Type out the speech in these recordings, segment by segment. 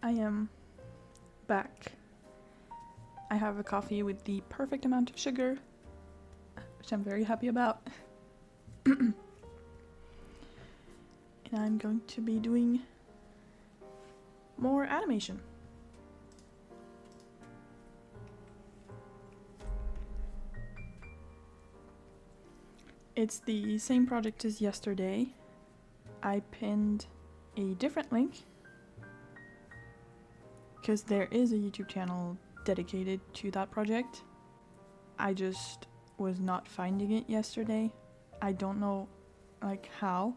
I am back. I have a coffee with the perfect amount of sugar, which I'm very happy about. And I'm going to be doing more animation. It's the same project as yesterday. I pinned a different link because there is a YouTube channel dedicated to that project. I just was not finding it yesterday. I don't know how,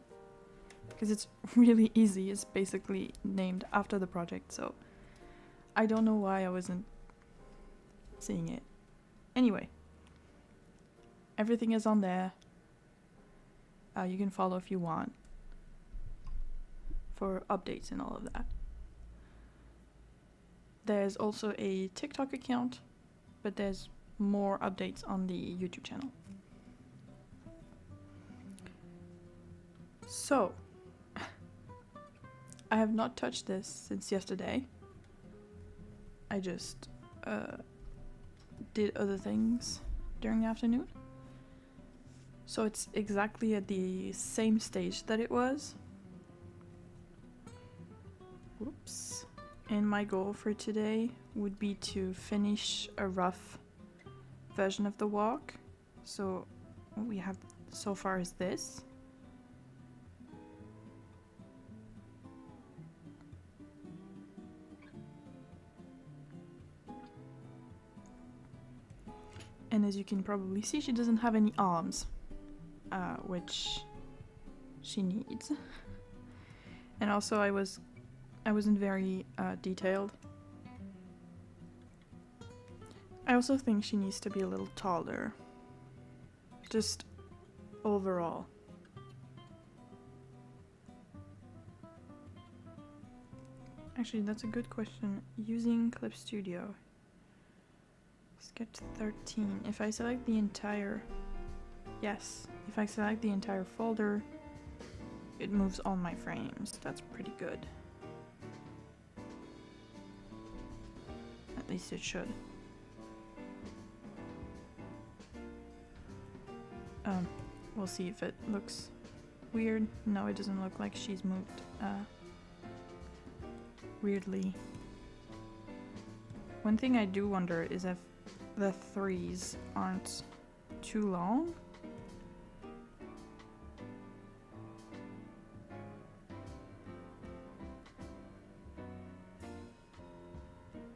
because it's really easy. It's basically named after the project, so I don't know why I wasn't seeing it. Anyway, everything is on there. You can follow if you want for updates and all of that. There's also a TikTok account, but there's more updates on the YouTube channel. So, I have not touched this since yesterday. I just did other things during the afternoon. So it's exactly at the same stage that it was. Whoops. And my goal for today would be to finish a rough version of the walk. So what we have so far is this. And as you can probably see, she doesn't have any arms, which she needs. And also I wasn't very detailed. I also think she needs to be a little taller. Just overall. Actually, that's a good question. Using Clip Studio. Sketch 13. If I select the entire... Yes, if I select the entire folder, it moves all my frames. That's pretty good. At least it should. We'll see if it looks weird. No, it doesn't look like she's moved weirdly. One thing I do wonder is if the threes aren't too long.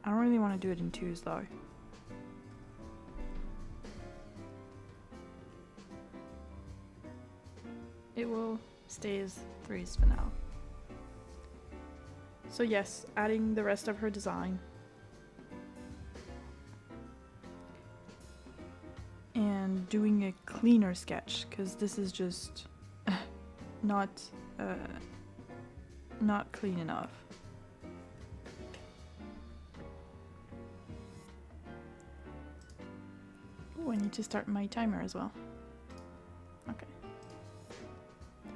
I don't really want to do it in twos though. It will stay as threes for now. So yes, adding the rest of her design. And doing a cleaner sketch, because this is just not clean enough. Oh, I need to start my timer as well. Okay.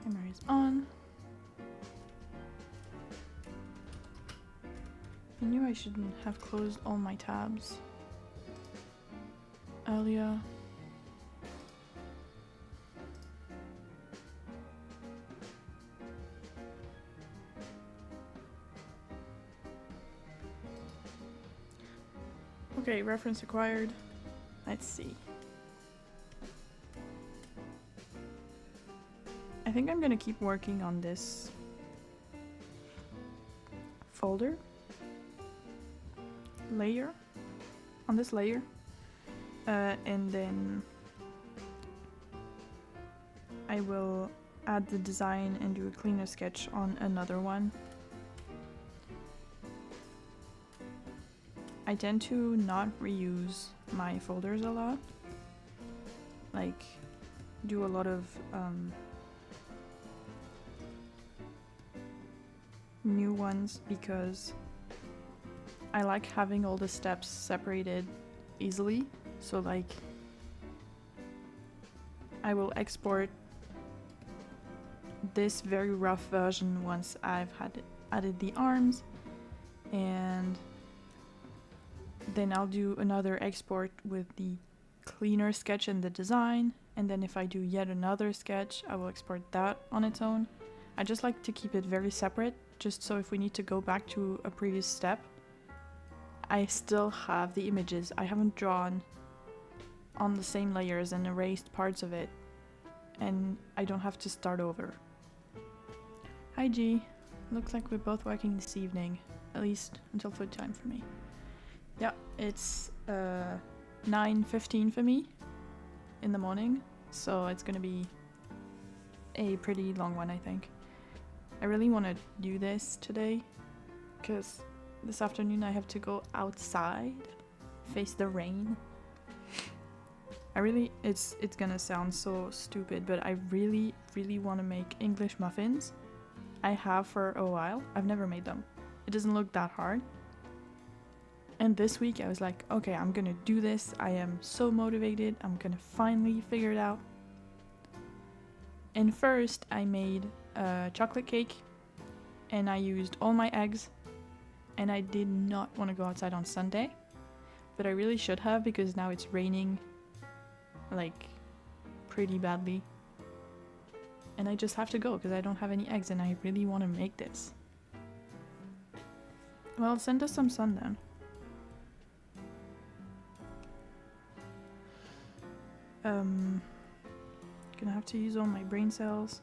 Timer is on. I knew I shouldn't have closed all my tabs earlier. Okay, reference acquired. Let's see. I think I'm gonna keep working on this folder layer, on this layer, and then I will add the design and do a cleaner sketch on another one. I tend to not reuse my folders a lot, like do a lot of new ones because I like having all the steps separated easily. So like I will export this very rough version once I've added the arms, and then I'll do another export with the cleaner sketch and the design, and then if I do yet another sketch, I will export that on its own. I just like to keep it very separate, just so if we need to go back to a previous step, I still have the images. I haven't drawn on the same layers and erased parts of it, and I don't have to start over. Hi G, looks like we're both working this evening, at least until food time for me. Yeah, it's 9:15 for me in the morning, so it's gonna be a pretty long one, I think. I really want to do this today because this afternoon I have to go outside, face the rain. It's gonna sound so stupid, but I really want to make English muffins. I have for a while. I've never made them. It doesn't look that hard. And this week I was like, okay, I'm gonna do this. I am so motivated. I'm gonna finally figure it out. And first I made a chocolate cake and I used all my eggs, and I did not want to go outside on Sunday, but I really should have because now it's raining like pretty badly. And I just have to go because I don't have any eggs and I really want to make this. Well, send us some sun then. Gonna have to use all my brain cells.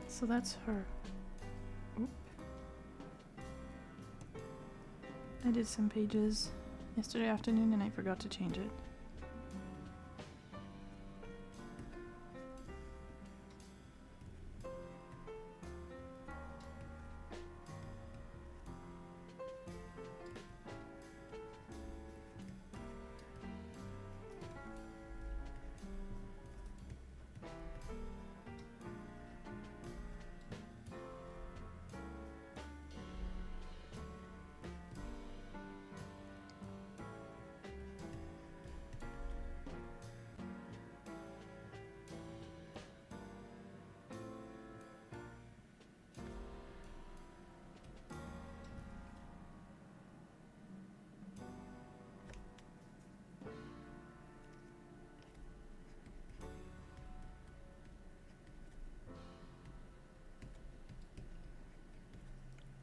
So that's her. Oop. I did some pages yesterday afternoon and I forgot to change it.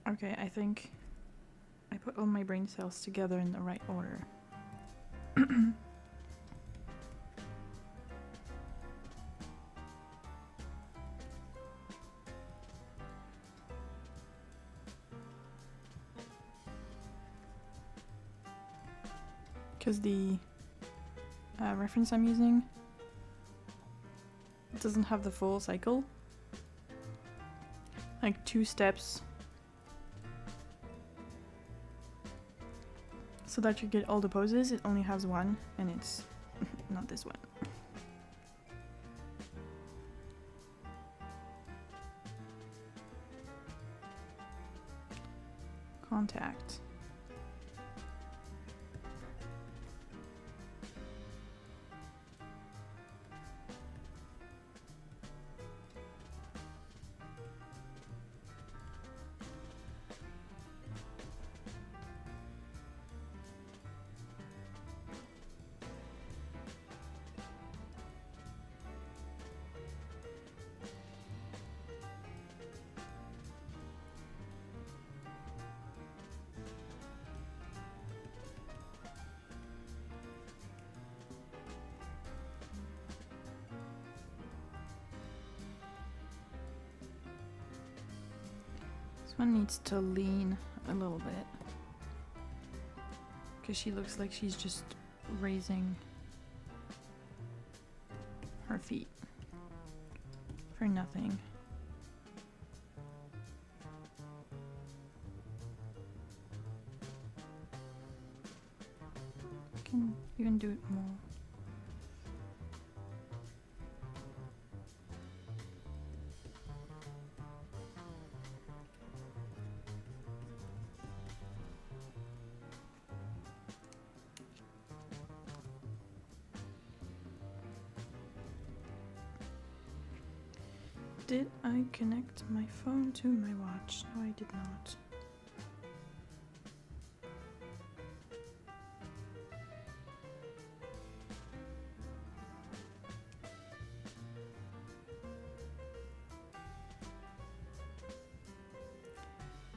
Okay, I think I put all my brain cells together in the right order. Because the reference I'm using doesn't have the full cycle. Like 2 steps. So that you get all the poses, it only has one, and it's not this one. Contact. One needs to lean a little bit because she looks like she's just raising her feet for nothing. Even do it more. Did I connect my phone to my watch? No, I did not.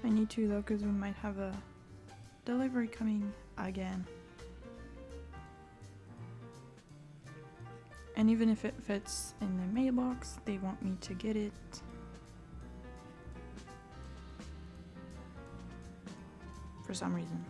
I need to though, because we might have a delivery coming again. And even if it fits in the mailbox, they want me to get it. For some reason.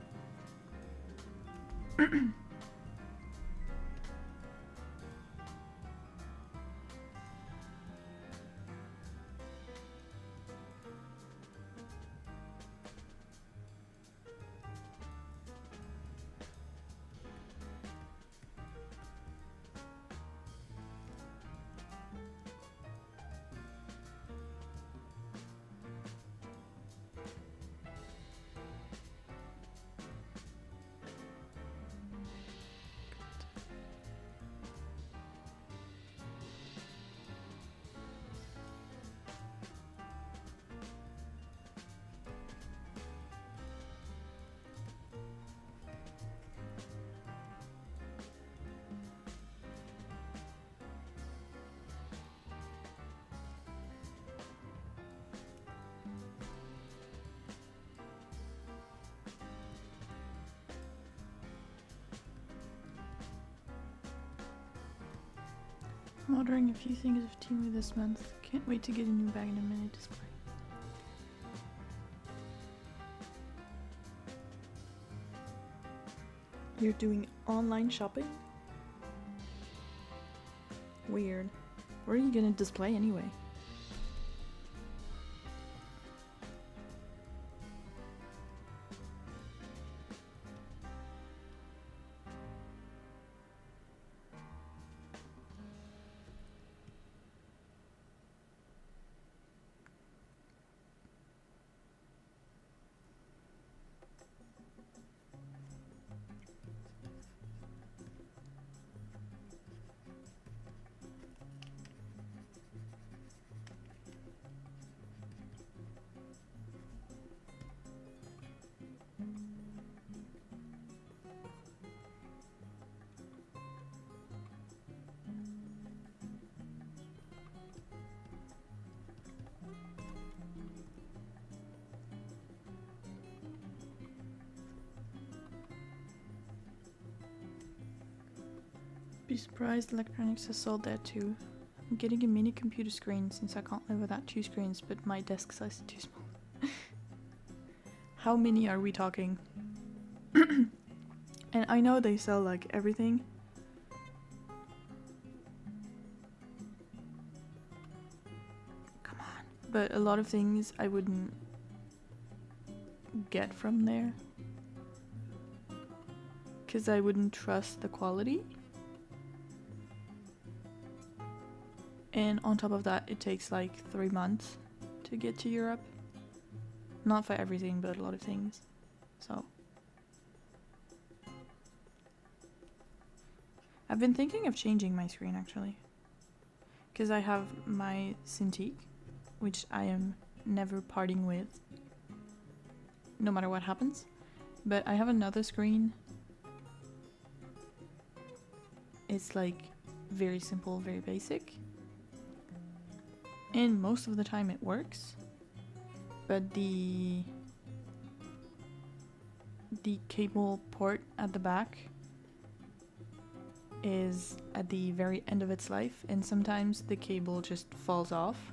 I'm ordering a few things of Temu this month. Can't wait to get a new bag and a mini display. You're doing online shopping? Weird. Where are you gonna display anyway? Be surprised electronics has sold that too. I'm getting a mini computer screen since I can't live without two screens, but my desk size is too small. How many are we talking? And I know they sell like everything. Come on. But a lot of things I wouldn't get from there. 'Cause I wouldn't trust the quality. And on top of that, it takes like 3 months to get to Europe. Not for everything, but a lot of things. So. I've been thinking of changing my screen actually. Because I have my Cintiq, which I am never parting with. No matter what happens. But I have another screen. It's like very simple, very basic. And most of the time it works, but the cable port at the back is at the very end of its life, and sometimes the cable just falls off,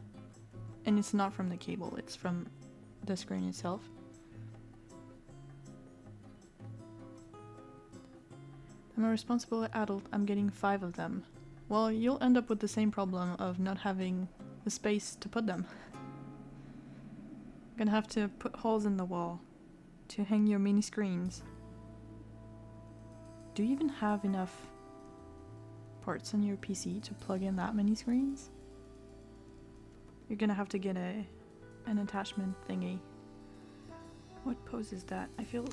and it's not from the cable, it's from the screen itself. I'm a responsible adult, I'm getting 5 of them. Well, you'll end up with the same problem of not having the space to put them. Gonna have to put holes in the wall to hang your mini screens. do you even have enough ports on your PC to plug in that many screens? You're gonna have to get an attachment thingy. What pose is that? I feel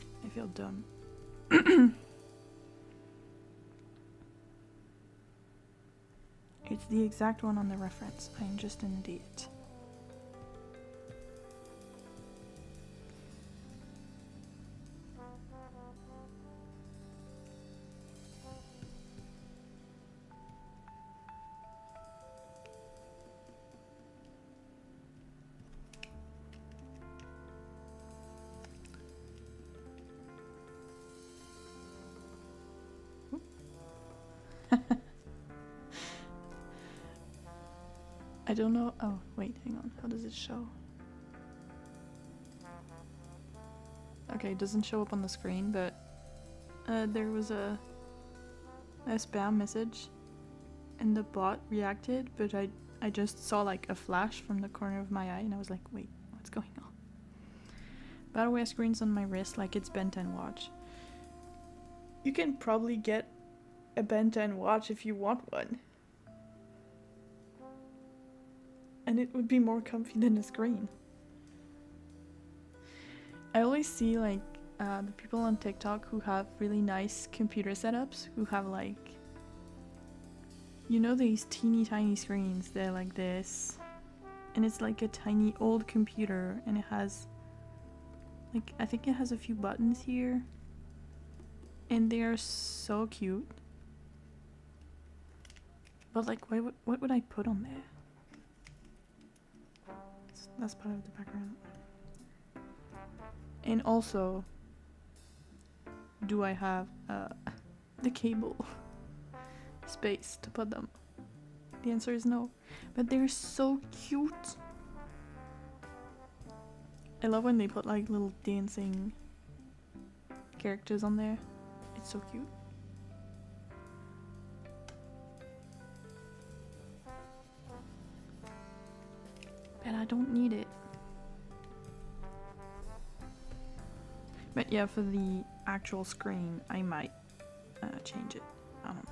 dumb. It's the exact one on the reference. I'm just an idiot. I don't know. Oh, wait, hang on. How does it show? Okay, it doesn't show up on the screen, but there was a spam message and the bot reacted, but I just saw like a flash from the corner of my eye and I was like, wait, what's going on? Battle wear screens on my wrist like it's Ben 10 watch. You can probably get a Ben 10 watch if you want one. And it would be more comfy than a screen. I always see like the people on TikTok who have really nice computer setups, who have like, you know, these teeny tiny screens. They're like this, and it's like a tiny old computer, and it has like, I think it has a few buttons here, and they are so cute. But like, what would I put on there? That's part of the background. And also, do I have the cable space to put them? The answer is no. But they're so cute. I love when they put like little dancing characters on there. It's so cute. And I don't need it. But yeah, for the actual screen, I might change it. I don't know.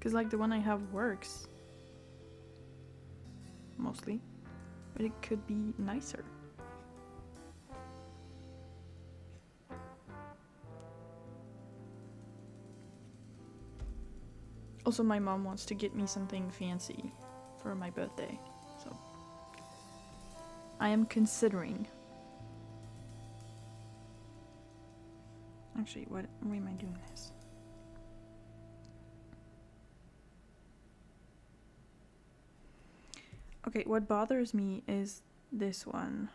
Because like the one I have works. Mostly. But it could be nicer. Also, my mom wants to get me something fancy for my birthday, so I am considering. Actually, why am I doing this? Okay, what bothers me is this one.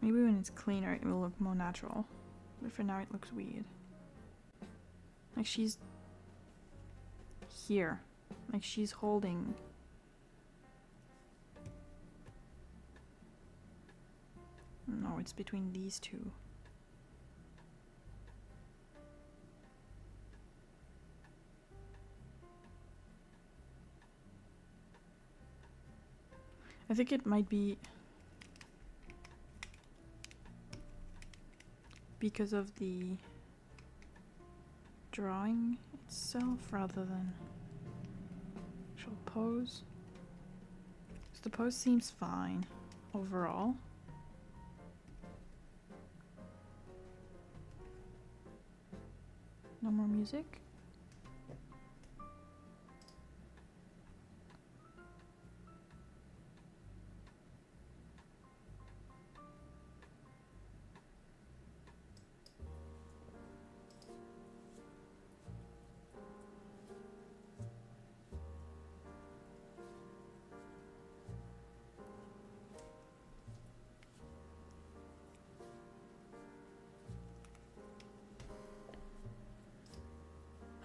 Maybe when it's cleaner it will look more natural, but for now it looks weird. Like she's here, like she's holding. No, it's between these two. I think it might be because of the drawing itself rather than actual pose. So the pose seems fine overall. No more music.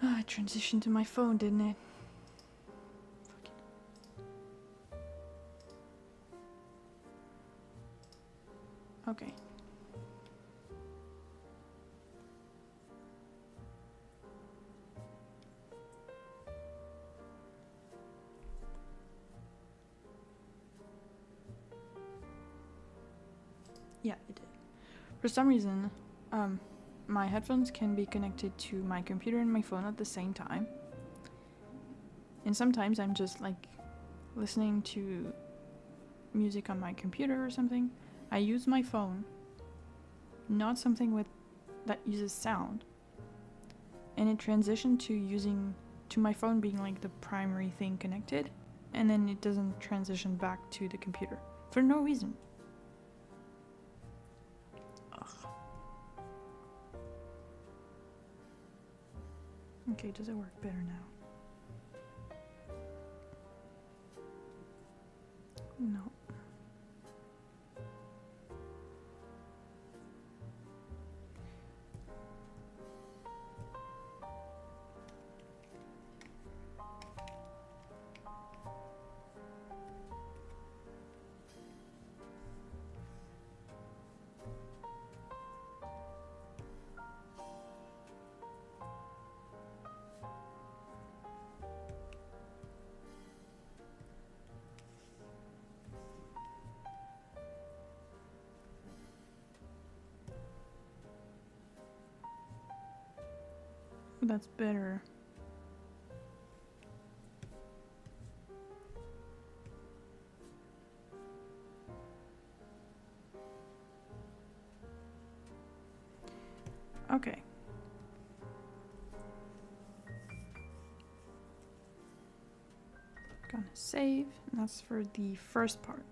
Oh, I transitioned to my phone, didn't it? Okay. Yeah, it did. For some reason, my headphones can be connected to my computer and my phone at the same time. And sometimes I'm just like listening to music on my computer or something. I use my phone, not something that uses sound. And it transitioned to my phone being like the primary thing connected, and then it doesn't transition back to the computer for no reason. Ugh. Okay, does it work better now? No. That's better. Okay. Gonna save, and that's for the first part.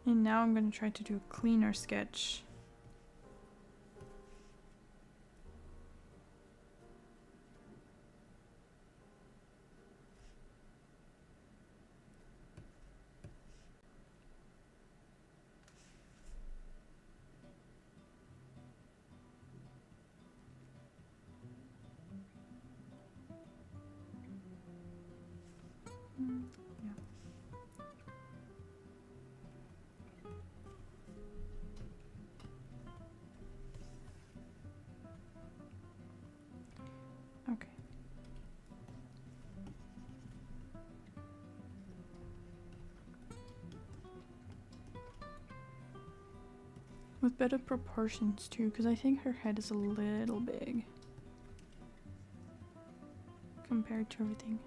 And now I'm going to try to do a cleaner sketch. Yeah. Okay. With better proportions too, because I think her head is a little big compared to everything.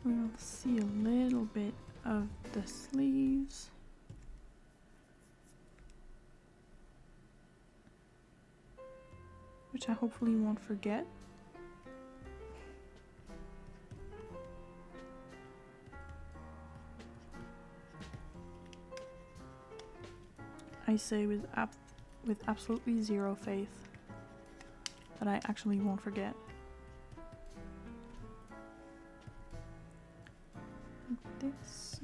We'll see a little bit of the sleeves. Which I hopefully won't forget. I say with absolutely zero faith that I actually won't forget. Like this.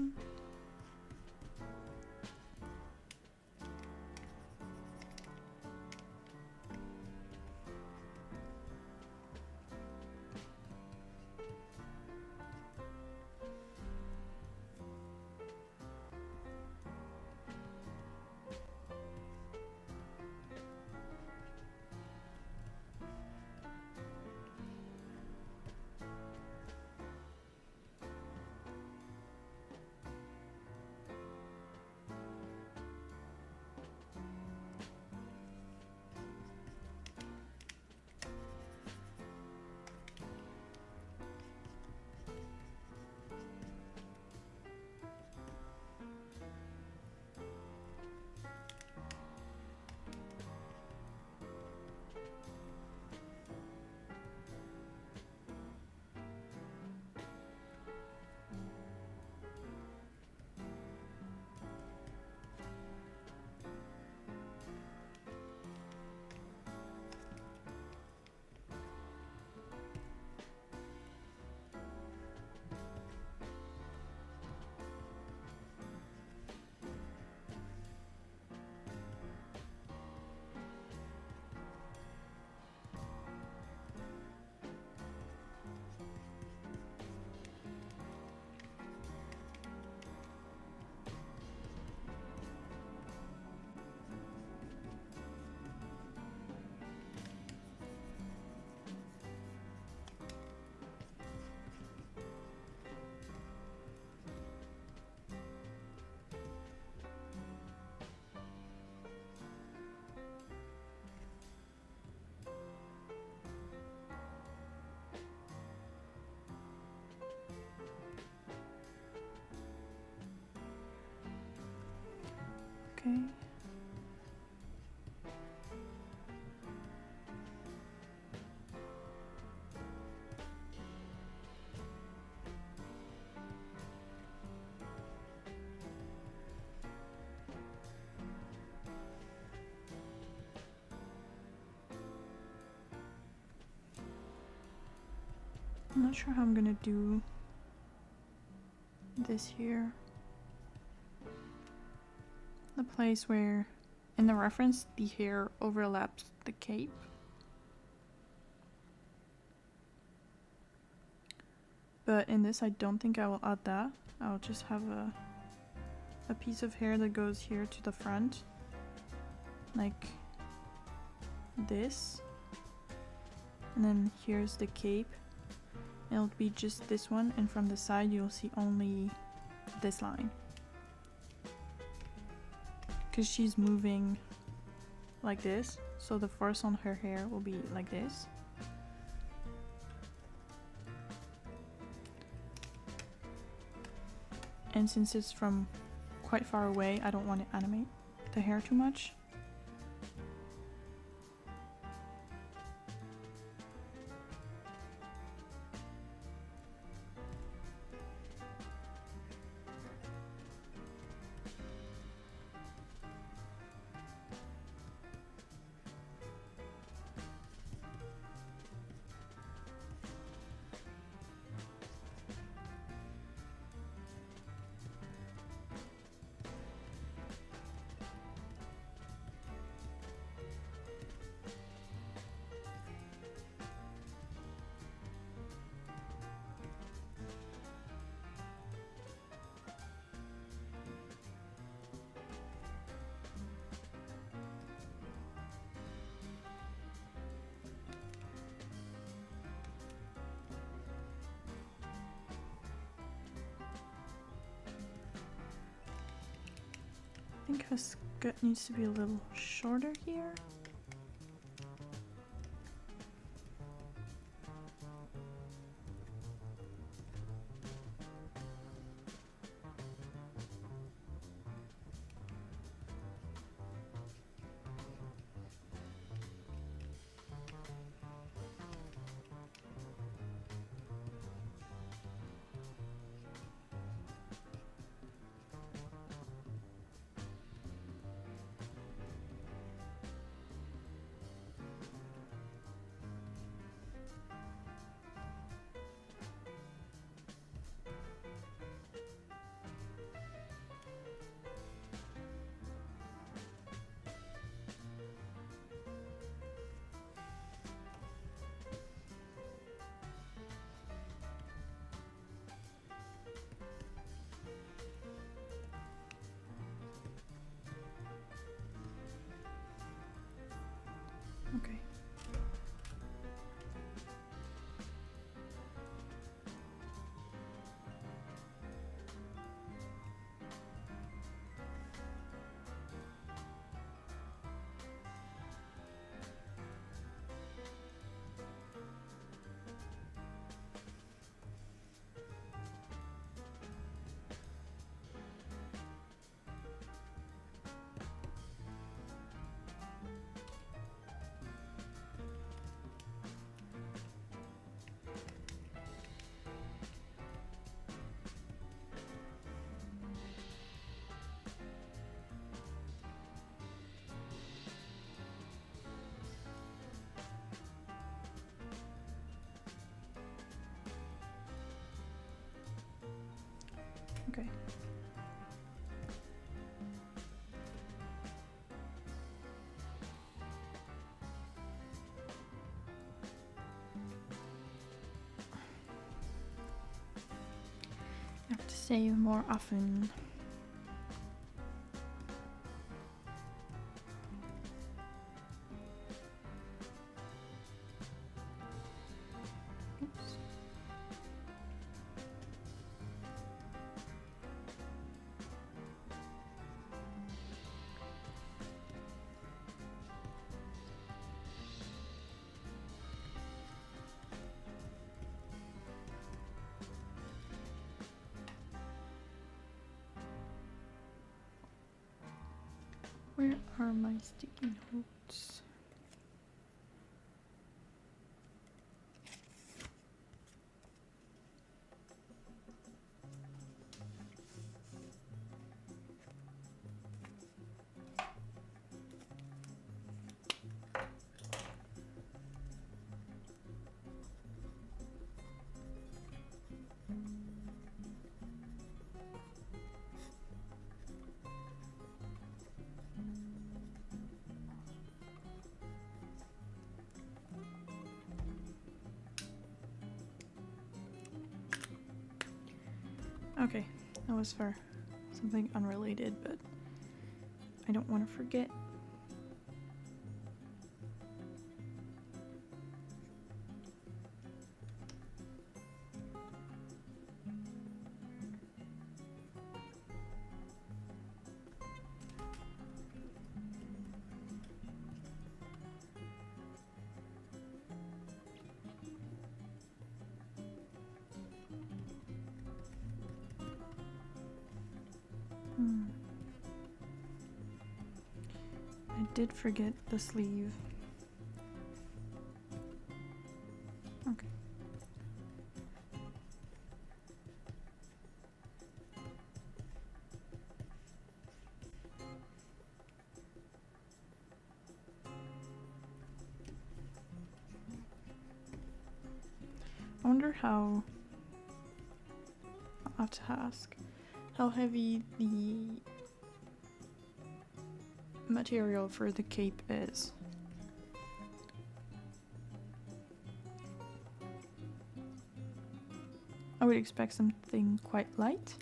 Okay. I'm not sure how I'm gonna do this here. The place where, in the reference, the hair overlaps the cape. But in this, I don't think I will add that. I'll just have a piece of hair that goes here to the front. Like this. And then here's the cape. It'll be just this one, and from the side you'll see only this line. Because she's moving like this, so the force on her hair will be like this. And since it's from quite far away, I don't want to animate the hair too much. I think her skirt needs to be a little shorter here. Okay. Okay. I have to save more often. Oops. Where are my sticky notes? Okay, that was for something unrelated, but I don't want to forget. I did forget the sleeve. Okay. I wonder how, I'll have to ask, how heavy the material for the cape is. I would expect something quite light,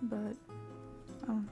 but I don't know.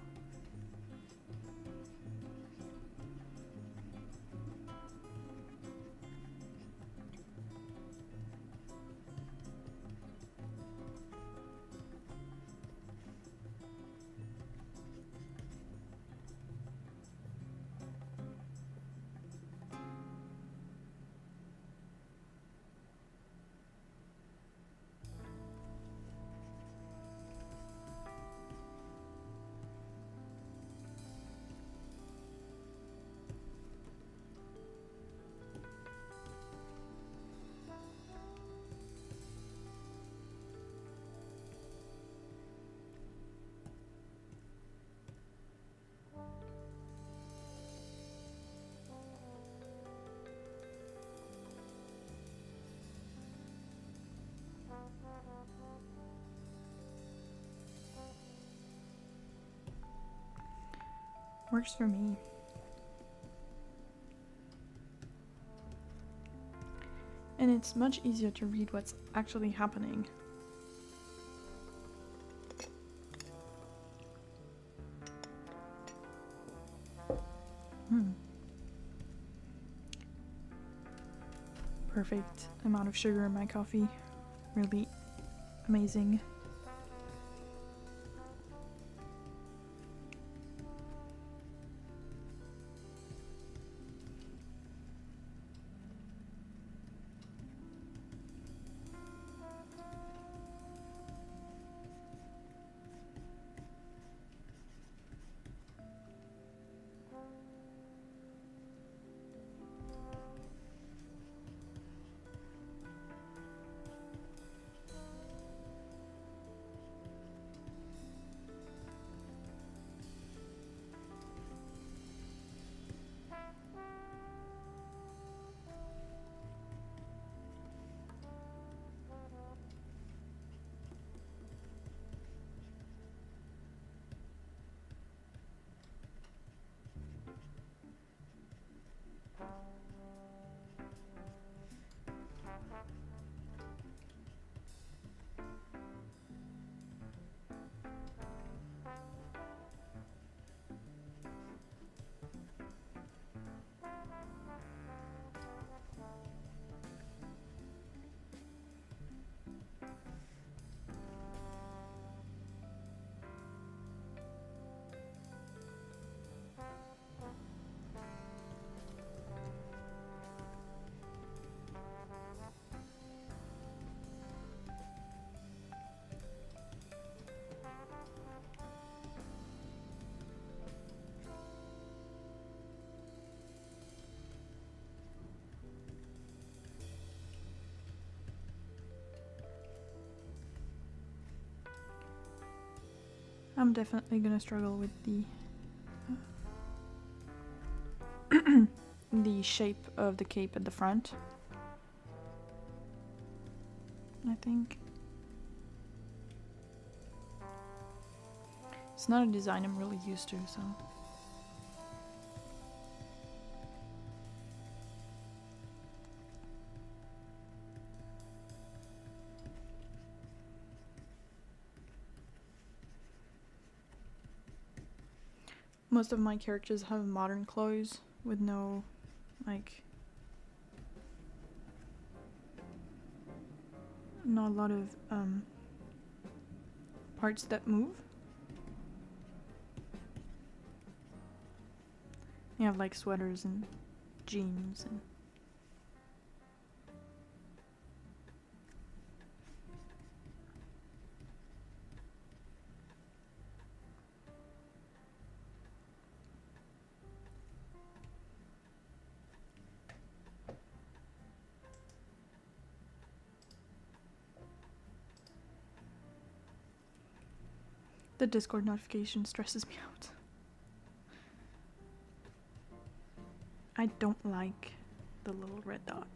Works for me. And it's much easier to read what's actually happening. perfect amount of sugar in my coffee. Really amazing. I'm definitely gonna struggle with the shape of the cape at the front. I think it's not a design I'm really used to, so. Most of my characters have modern clothes with no, like, not a lot of parts that move. You have like sweaters and jeans and the Discord notification stresses me out. I don't like the little red dot.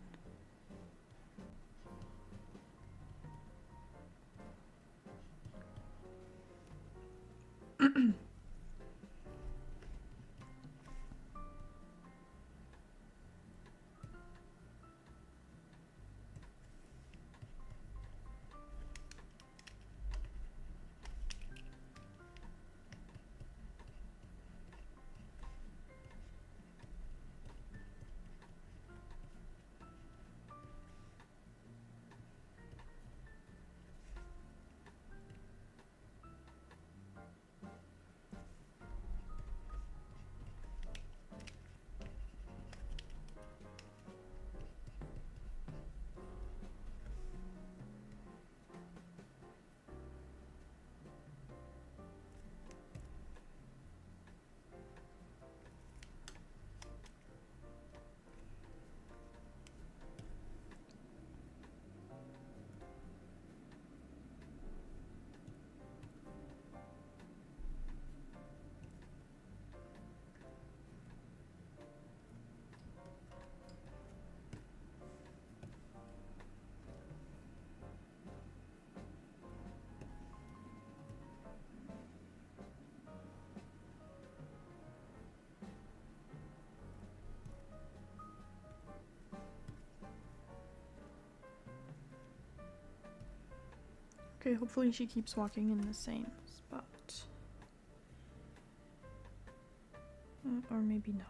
Okay, hopefully she keeps walking in the same spot. Or maybe not.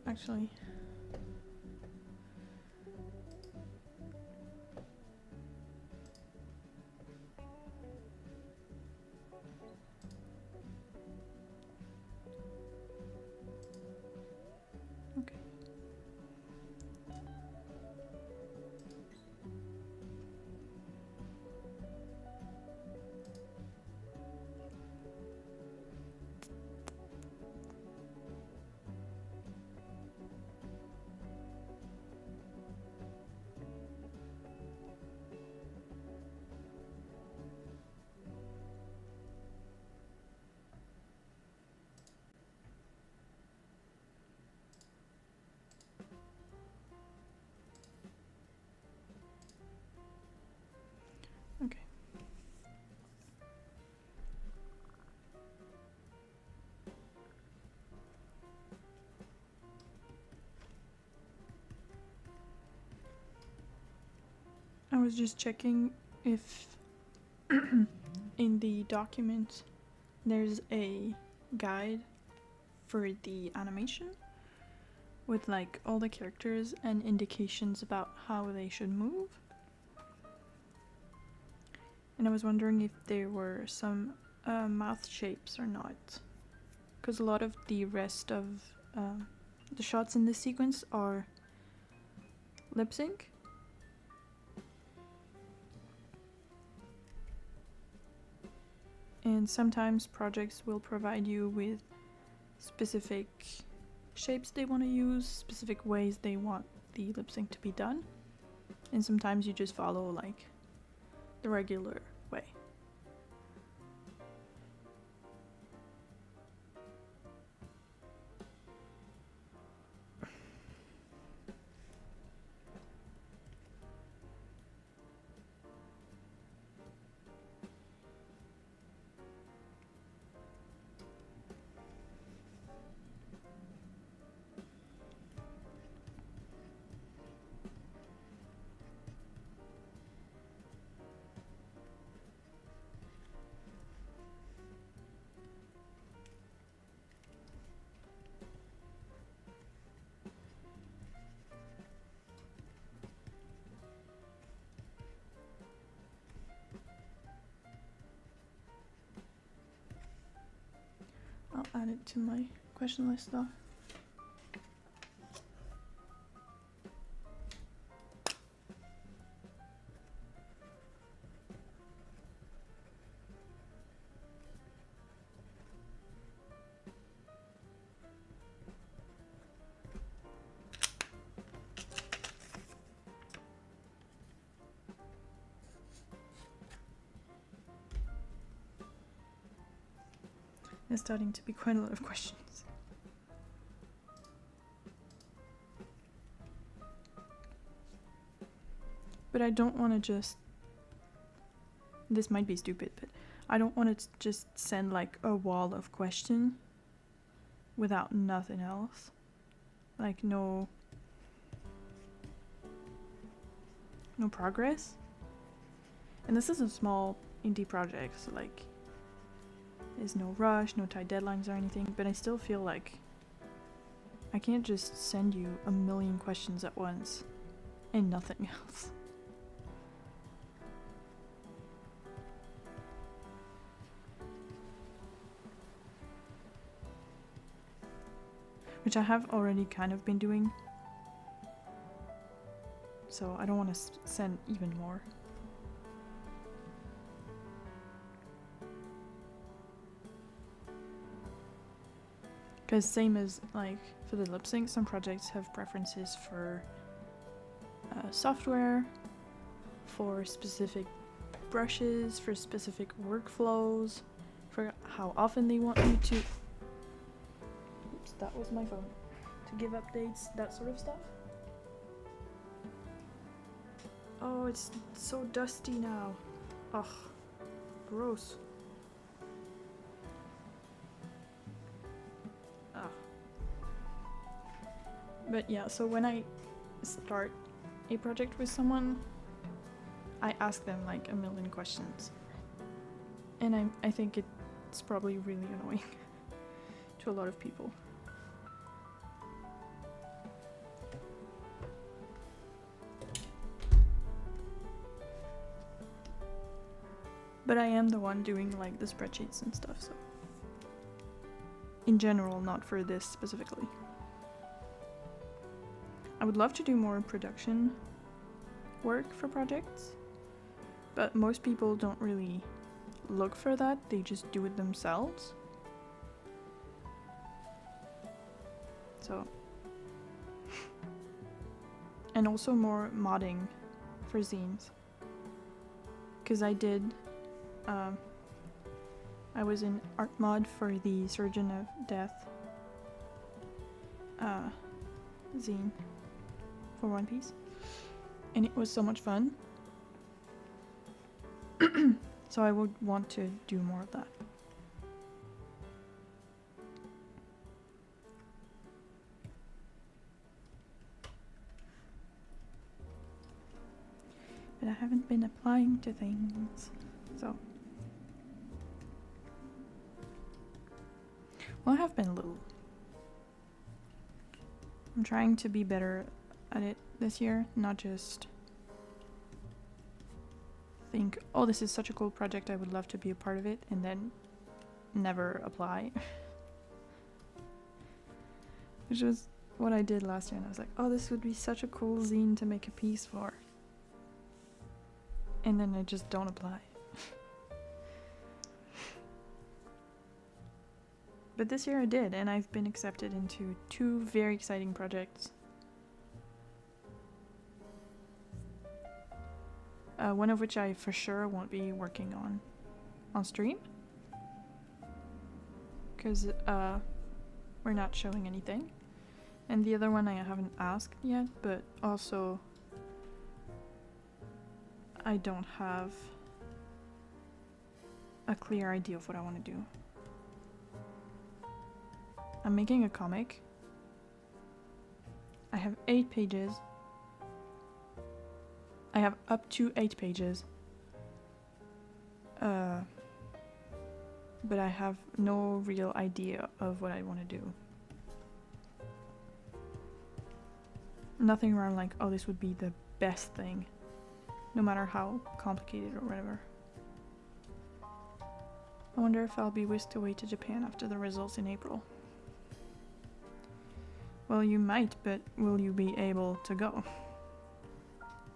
actually. Okay. Okay. I was just checking if in the document there's a guide for the animation with like all the characters and indications about how they should move. And I was wondering if there were some mouth shapes or not, because a lot of the rest of the shots in this sequence are lip sync. And sometimes projects will provide you with specific shapes they want to use, specific ways they want the lip sync to be done. And sometimes you just follow like the regular way. I'll add it to my question list though. There's starting to be quite a lot of questions. But I don't want to just... This might be stupid, but I don't want to just send like a wall of question without nothing else. Like no progress. And this is a small indie project, so like there's no rush, no tight deadlines or anything, but I still feel like I can't just send you a million questions at once and nothing else. Which I have already kind of been doing, so I don't want to send even more. Because same as like for the lip sync, some projects have preferences for software, for specific brushes, for specific workflows, for how often they want you to... Oops, that was my phone. To give updates, that sort of stuff. Oh, it's so dusty now. Ugh, gross. But yeah, so when I start a project with someone, I ask them like a million questions. And I think it's probably really annoying to a lot of people. But I am the one doing like the spreadsheets and stuff, so. In general, not for this specifically. I would love to do more production work for projects, but most people don't really look for that, they just do it themselves. So. And also more modding for zines. Because I did, I was in art mod for the Surgeon of Death zine for One Piece. And it was so much fun. So I would want to do more of that. But I haven't been applying to things, so. Well, I have been a little. I'm trying to be better at it this year, not just think, oh, this is such a cool project, I would love to be a part of it, and then never apply. Which was what I did last year, and I was like, oh, this would be such a cool zine to make a piece for. And then I just don't apply. But this year I did, and I've been accepted into 2 very exciting projects. One of which I for sure won't be working on stream. Because we're not showing anything. And the other one I haven't asked yet, but also I don't have a clear idea of what I want to do. I'm making a comic. I have 8 pages. I have up to 8 pages. But I have no real idea of what I want to do. Nothing where I'm like, oh, this would be the best thing. No matter how complicated or whatever. I wonder if I'll be whisked away to Japan after the results in April. Well, you might, but will you be able to go?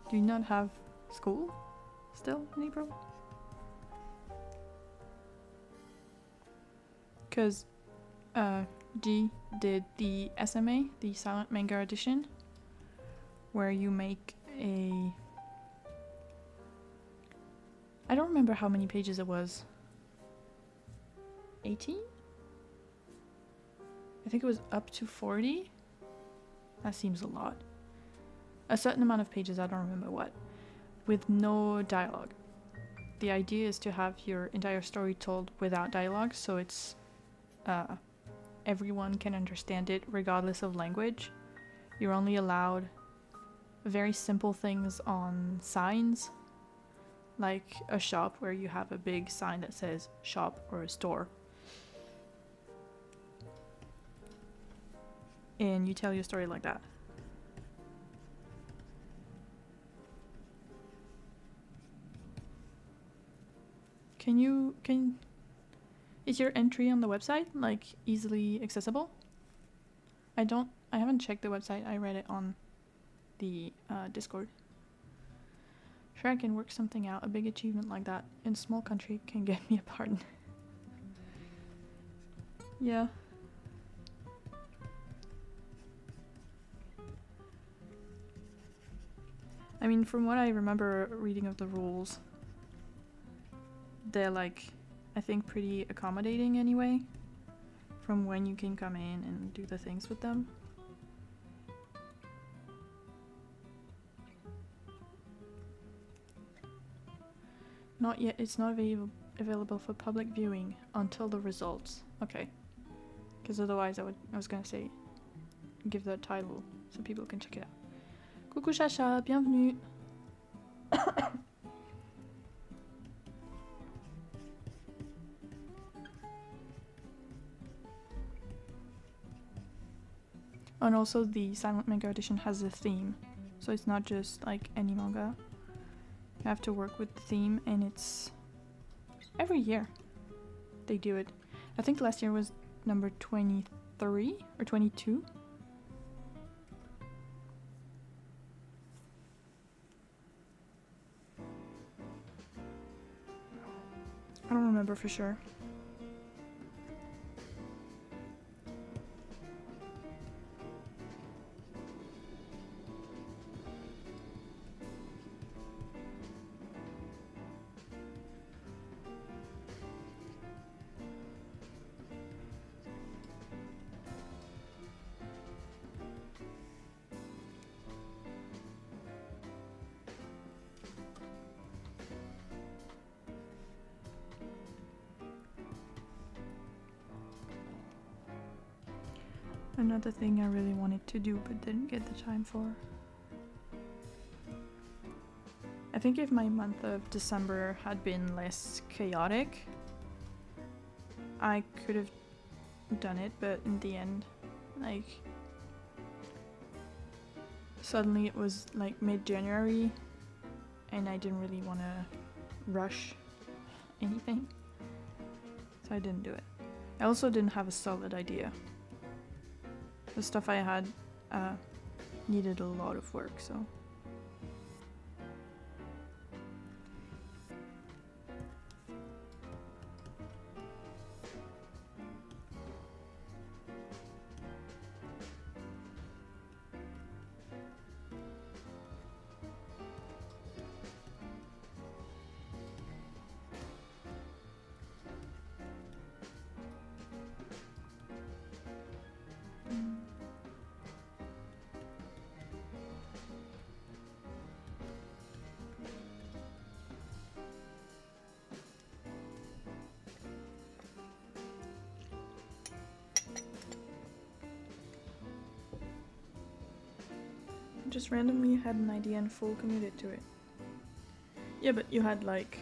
Do you not have school still in April? Because G did the SMA, the Silent Manga Edition, where you make a... I don't remember how many pages it was. 18? I think it was up to 40. That seems a lot. A certain amount of pages, I don't remember what, with no dialogue. The idea is to have your entire story told without dialogue, so it's everyone can understand it regardless of language. You're only allowed very simple things on signs, like a shop where you have a big sign that says shop or a store. And you tell your story like that. Is your entry on the website like easily accessible? I haven't checked the website, I read it on the Discord. Sure, I can work something out. A big achievement like that in a small country can get me a pardon. Yeah. I mean, from what I remember reading of the rules, they're like, I think pretty accommodating anyway, from when you can come in and do the things with them. Not yet, it's not available for public viewing until the results. Okay. Because otherwise I was gonna say, give the title so people can check it out. Coucou Chacha, bienvenue. And also the Silent Manga Edition has a theme, so it's not just like any manga. You have to work with the theme, and it's every year they do it. I think last year was number 23 or 22. I don't remember for sure. Another thing I really wanted to do but didn't get the time for. I think if my month of December had been less chaotic, I could have done it, but in the end, like, suddenly it was like mid-January and I didn't really want to rush anything, so I didn't do it. I also didn't have a solid idea. The stuff I had needed a lot of work, so. Just randomly had an idea and full committed to it. Yeah, but you had like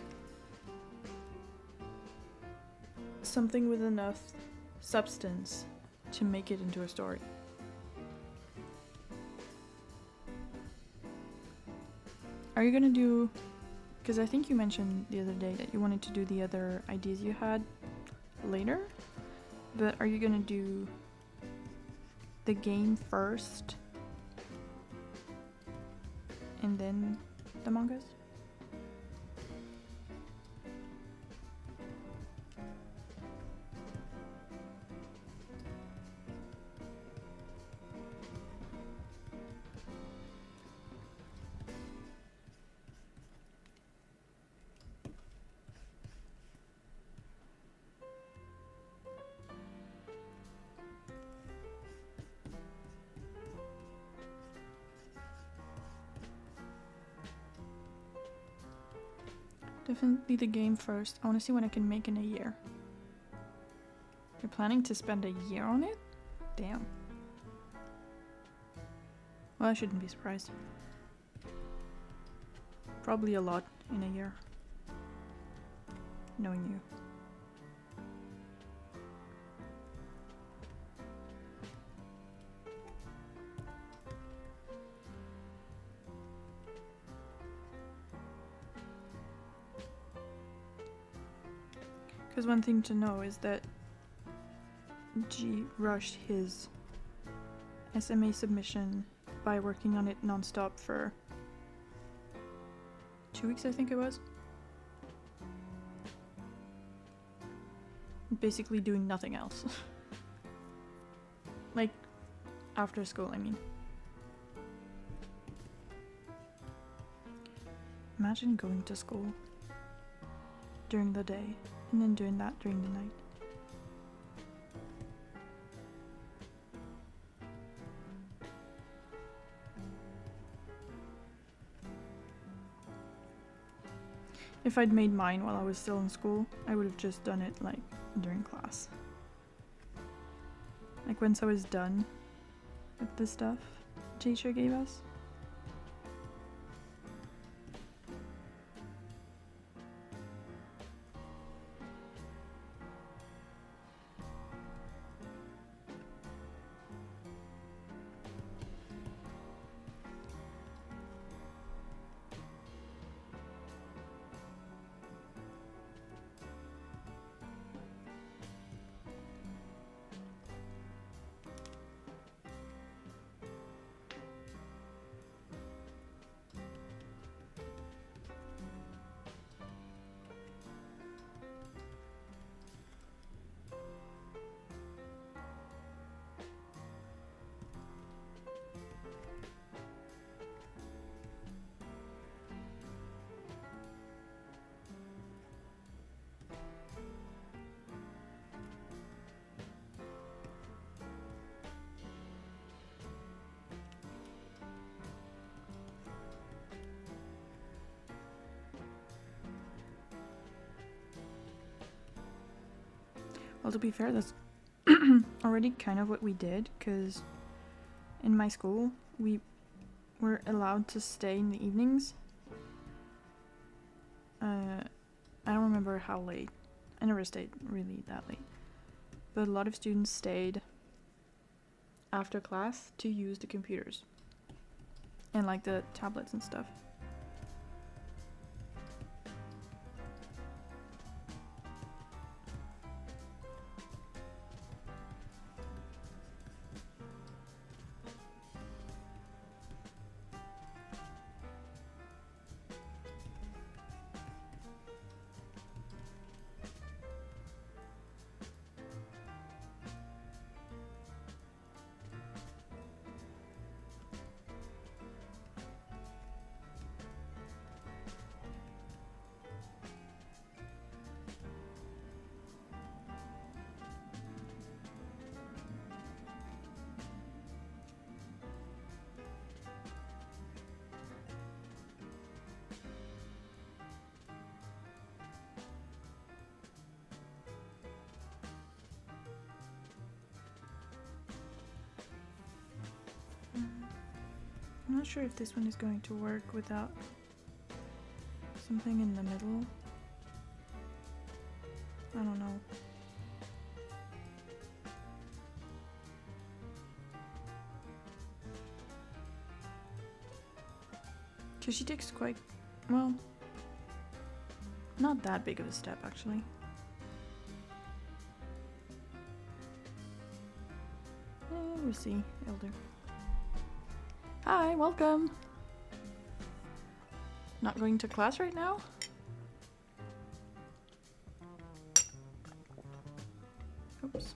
something with enough substance to make it into a story. Are you gonna do, because I think you mentioned the other day that you wanted to do the other ideas you had later, but are you gonna do the game first and then the mangas? Definitely the game first. I want to see what I can make in a year. You're planning to spend a year on it? Damn. Well, I shouldn't be surprised. Probably a lot in a year. Knowing you. Because one thing to know is that G rushed his SMA submission by working on it non-stop for 2 weeks, I think it was. Basically doing nothing else. Like, after school, I mean. Imagine going to school during the day and then doing that during the night. If I'd made mine while I was still in school, I would have just done it like during class. Like once I was done with the stuff teacher gave us. Well, to be fair, that's already kind of what we did, because in my school, we were allowed to stay in the evenings. I don't remember how late. I never stayed really that late. But a lot of students stayed after class to use the computers. And like the tablets and stuff. I'm not sure if this one is going to work without something in the middle. I don't know. Because she takes quite, well, not that big of a step actually. We'll see, Elder. Hi, welcome! Not going to class right now? Oops.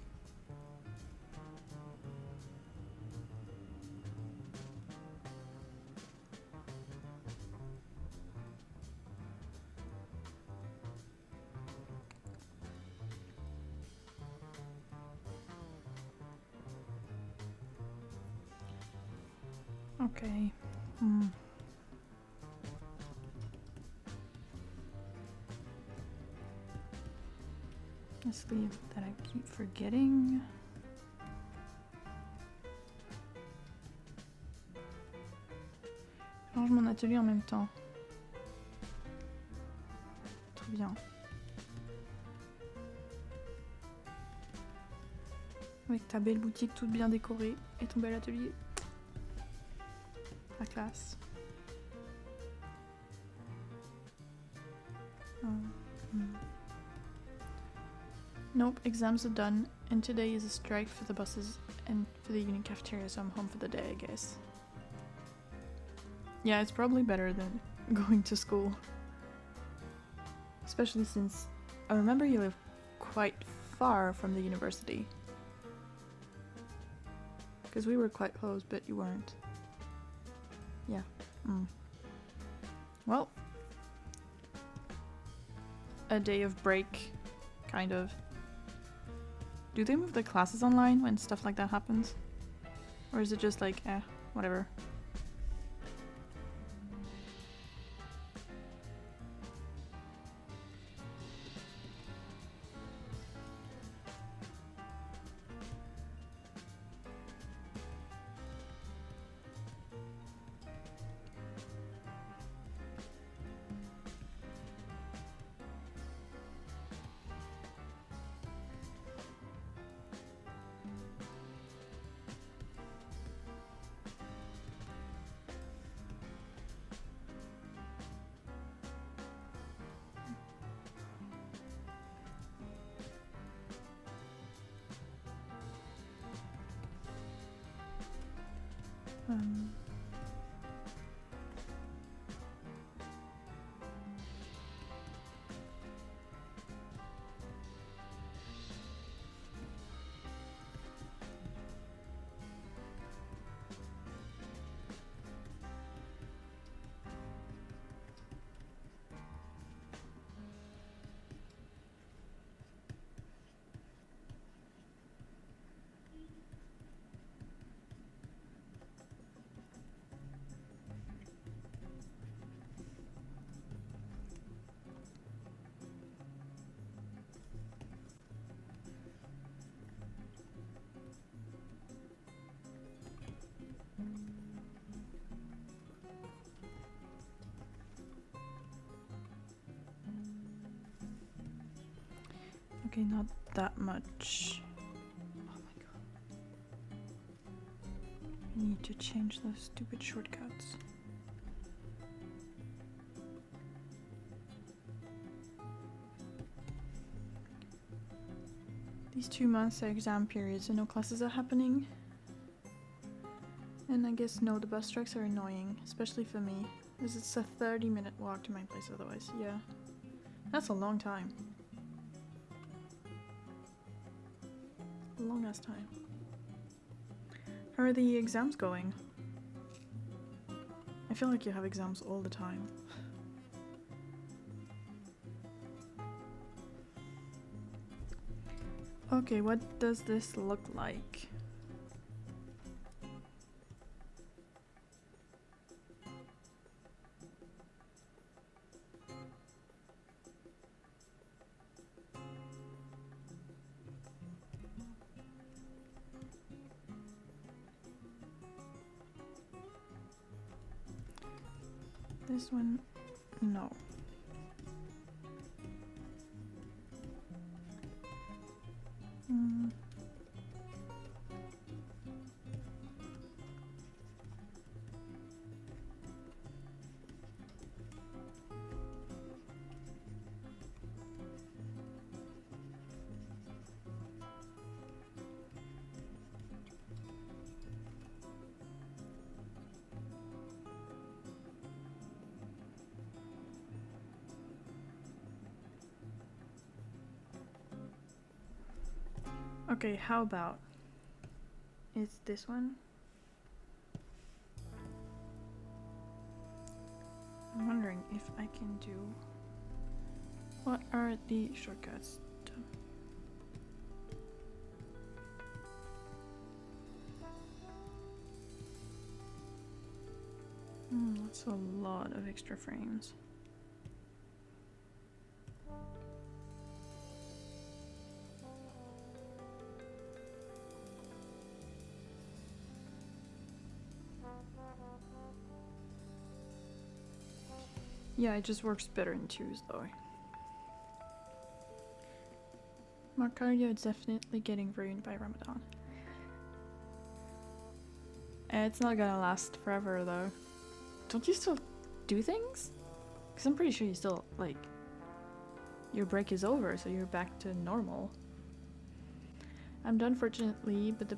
Okay. Let's leave that I keep forgetting. Je range mon atelier en même temps. Trop bien. Avec ta belle boutique toute bien décorée et ton bel atelier. La classe. Nope, exams are done, and today is a strike for the buses and for the evening cafeteria, so I'm home for the day, I guess. Yeah, it's probably better than going to school. Especially since I remember you live quite far from the university. Because we were quite close, but you weren't. Yeah. Well, a day of break, kind of. Do they move the classes online when stuff like that happens? Or is it just like, whatever? Okay, not that much. Oh my god. I need to change those stupid shortcuts. These 2 months are exam periods, so no classes are happening. And I guess no, the bus strikes are annoying, especially for me, because it's a 30-minute walk to my place otherwise. Yeah, that's a long time. Long ass time. How are the exams going? I feel like you have exams all the time. Okay, what does this look like? This one, no. Okay, how about it's this one? I'm wondering if I can do. What are the shortcuts? That's a lot of extra frames. Yeah, it just works better in twos though. My cardio is definitely getting ruined by Ramadan. It's not gonna last forever though. Don't you still do things? Because I'm pretty sure you still, like, your break is over, so you're back to normal. I'm done fortunately, but the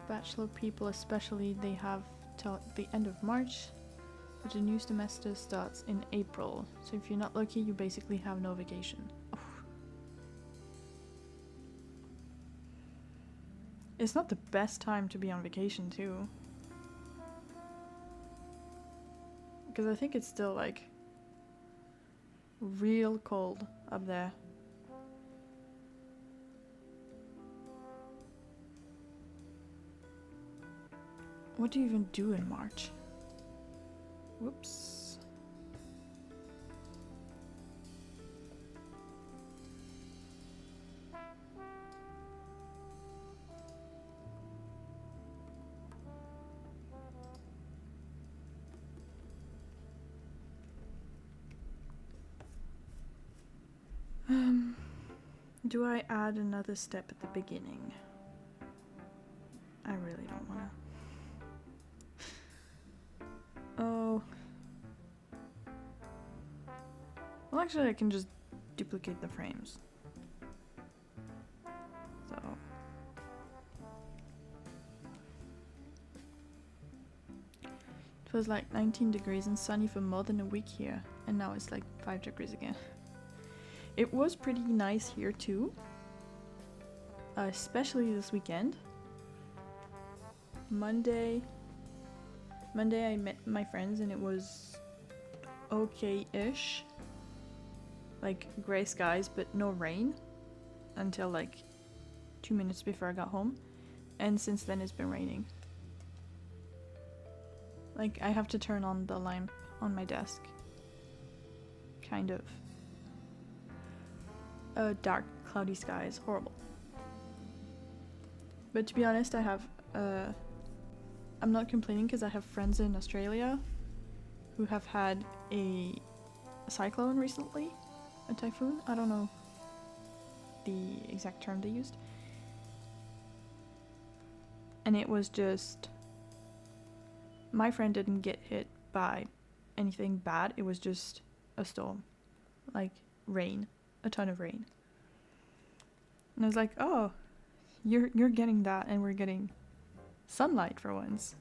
bachelor people especially, they have till the end of March, but the new semester starts in April, so if you're not lucky, you basically have no vacation. Oh. It's not the best time to be on vacation too. Because I think it's still like real cold up there. What do you even do in March? Whoops. Do I add another step at the beginning? I really don't wanna. Oh. Well, actually, I can just duplicate the frames. So. It was like 19 degrees and sunny for more than a week here, and now it's like 5 degrees again. It was pretty nice here too, especially this weekend. Monday I met my friends and it was okay-ish. Like gray skies but no rain until like 2 minutes before I got home. And since then it's been raining. Like I have to turn on the lamp on my desk. Kind of. Dark, cloudy skies, horrible. But to be honest, I have, I'm not complaining because I have friends in Australia who have had a cyclone recently, a typhoon, I don't know the exact term they used. And it was just, my friend didn't get hit by anything bad. It was just a storm, like rain, a ton of rain. And I was like, oh, you're getting that, and we're getting sunlight for once.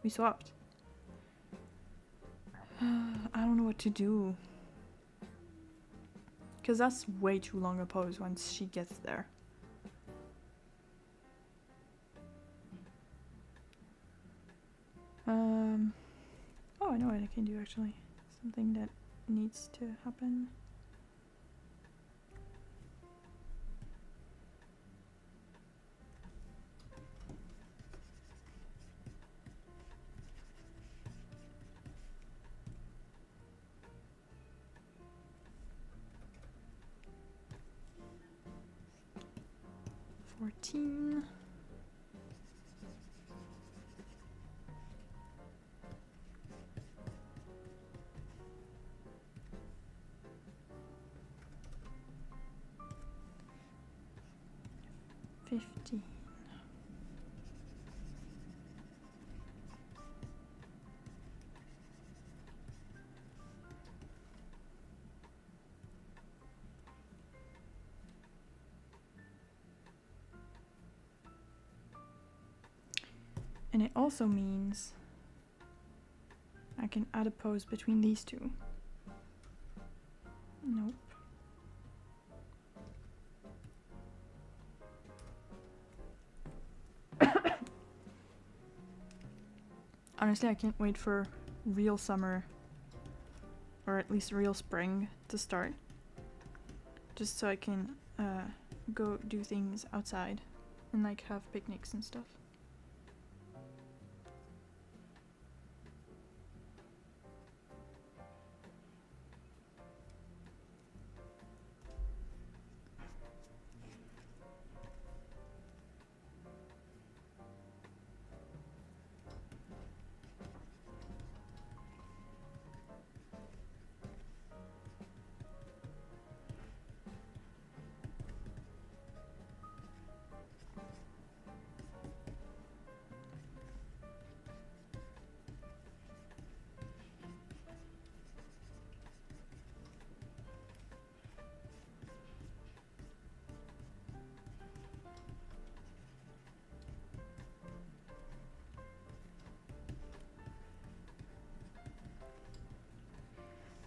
We swapped. I don't know what to do. Because that's way too long a pose once she gets there. Oh, I know what I can do actually. Something that needs to happen. $14. $15. And it also means I can add a pose between these two. Nope. Honestly, I can't wait for real summer, or at least real spring, to start. Just so I can go do things outside and like have picnics and stuff.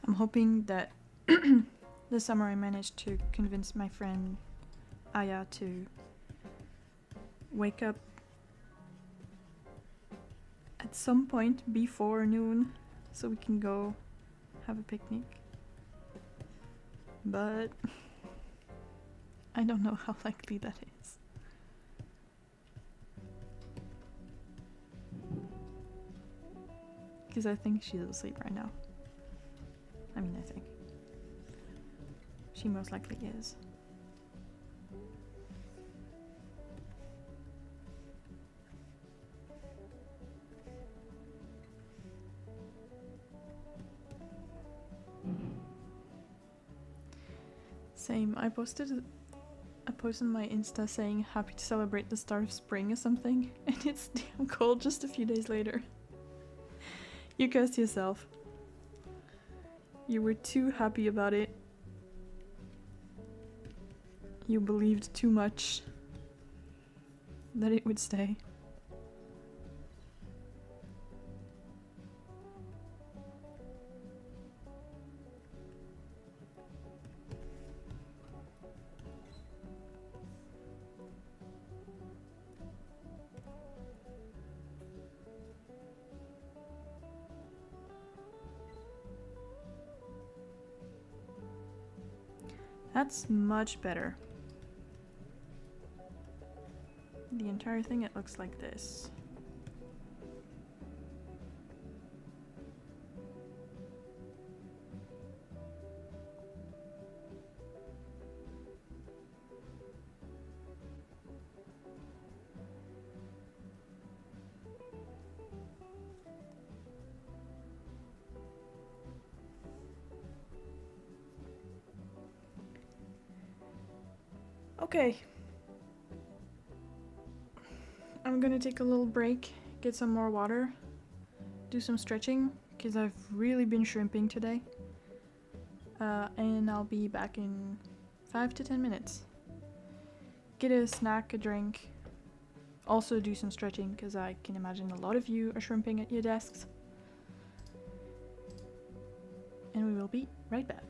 I'm hoping that this summer I managed to convince my friend Aya to wake up at some point before noon so we can go have a picnic. But I don't know how likely that is. Because I think she's asleep right now. I mean, I think. She most likely is. Same. I posted a post on my Insta saying happy to celebrate the start of spring or something, and it's damn cold just a few days later. You cursed yourself. You were too happy about it. You believed too much that it would stay. That's much better. The entire thing, it looks like this. Okay. I'm gonna take a little break, get some more water, do some stretching, because I've really been shrimping today. And I'll be back in 5 to 10 minutes. Get a snack, a drink, also do some stretching, because I can imagine a lot of you are shrimping at your desks. And we will be right back.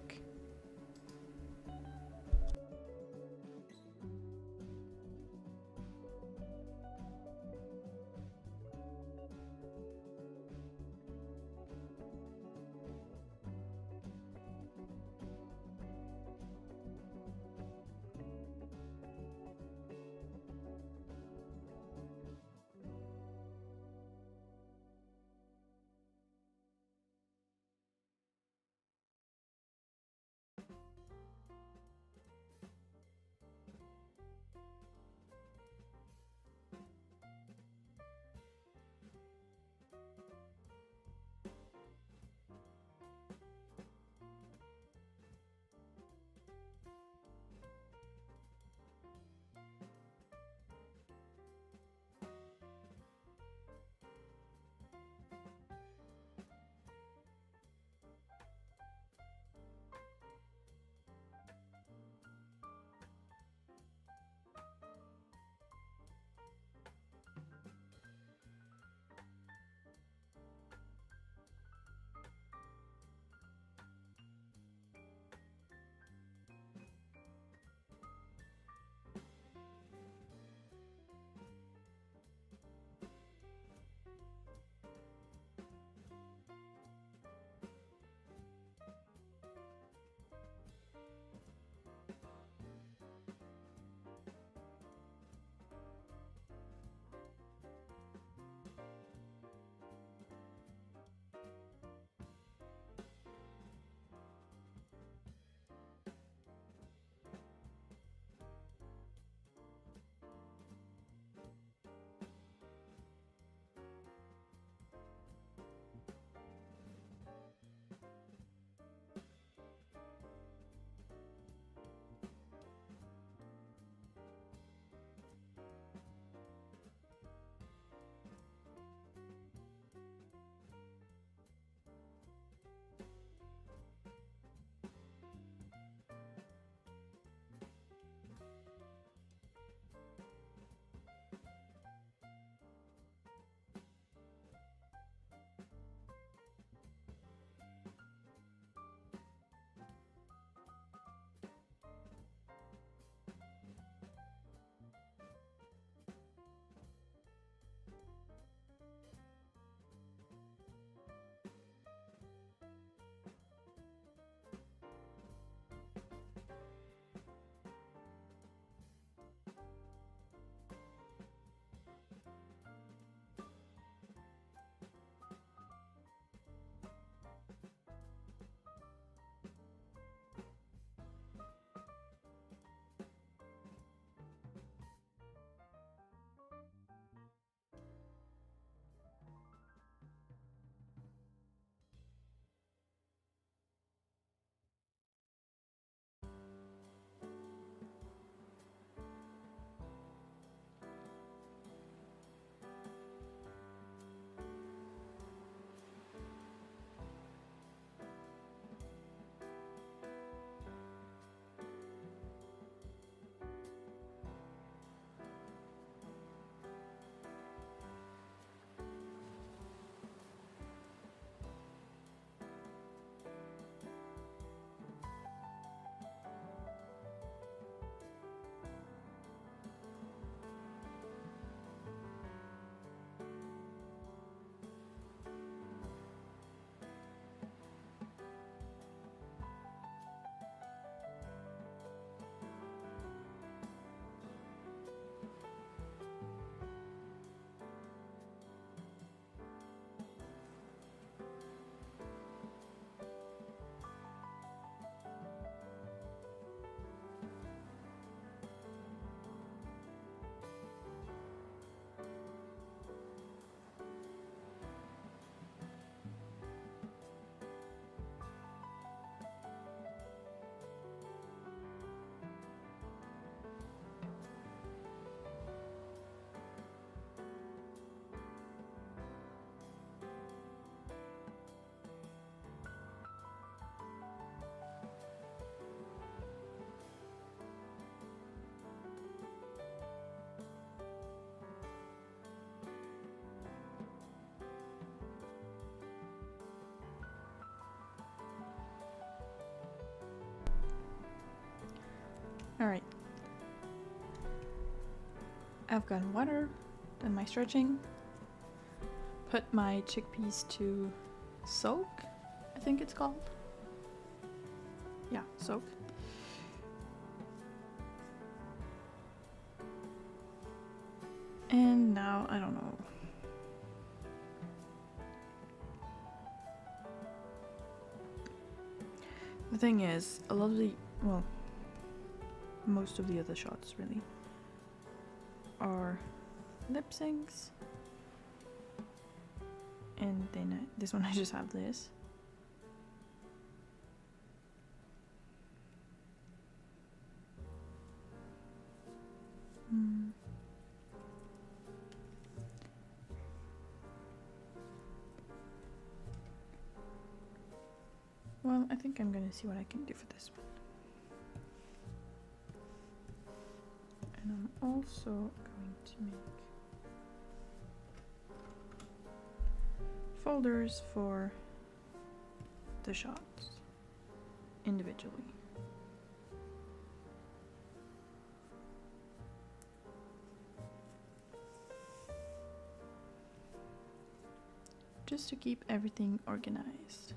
Alright. I've gotten water, done my stretching, put my chickpeas to soak, I think it's called. Yeah, soak. And now, I don't know. The thing is, a lot of the, well, most of the other shots really are lip syncs. And then this one I just have this. Well, I think I'm gonna see what I can do for this one. And I'm also going to make folders for the shots individually. Just to keep everything organized.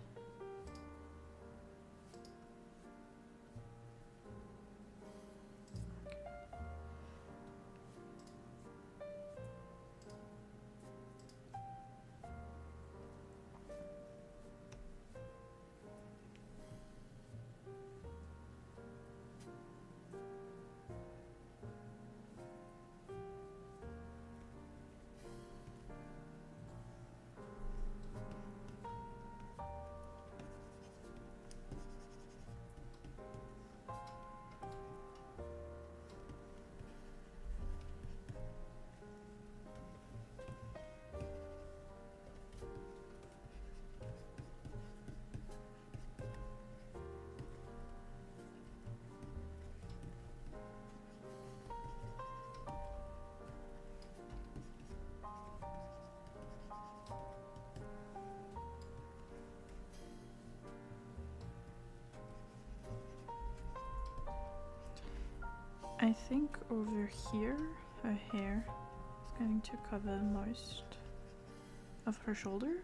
I think over here, her hair is going to cover most of her shoulder.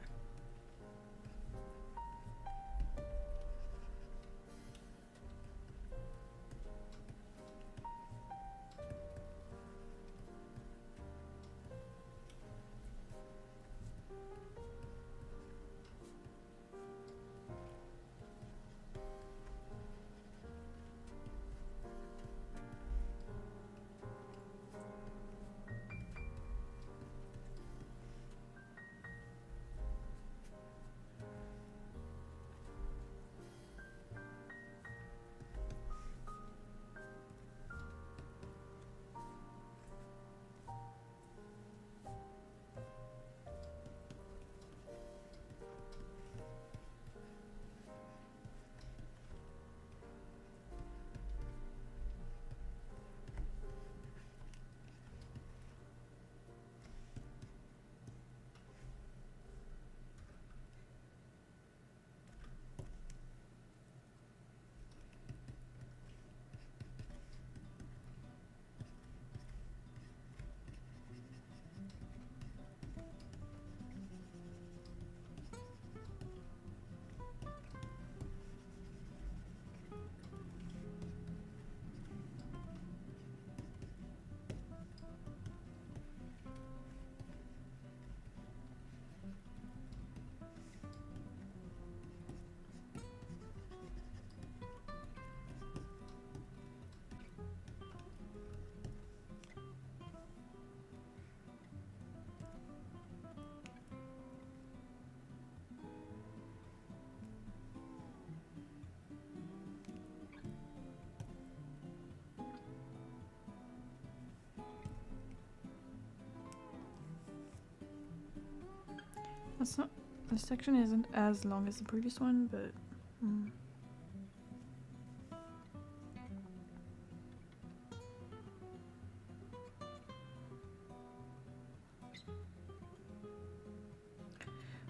That's not, this section isn't as long as the previous one, but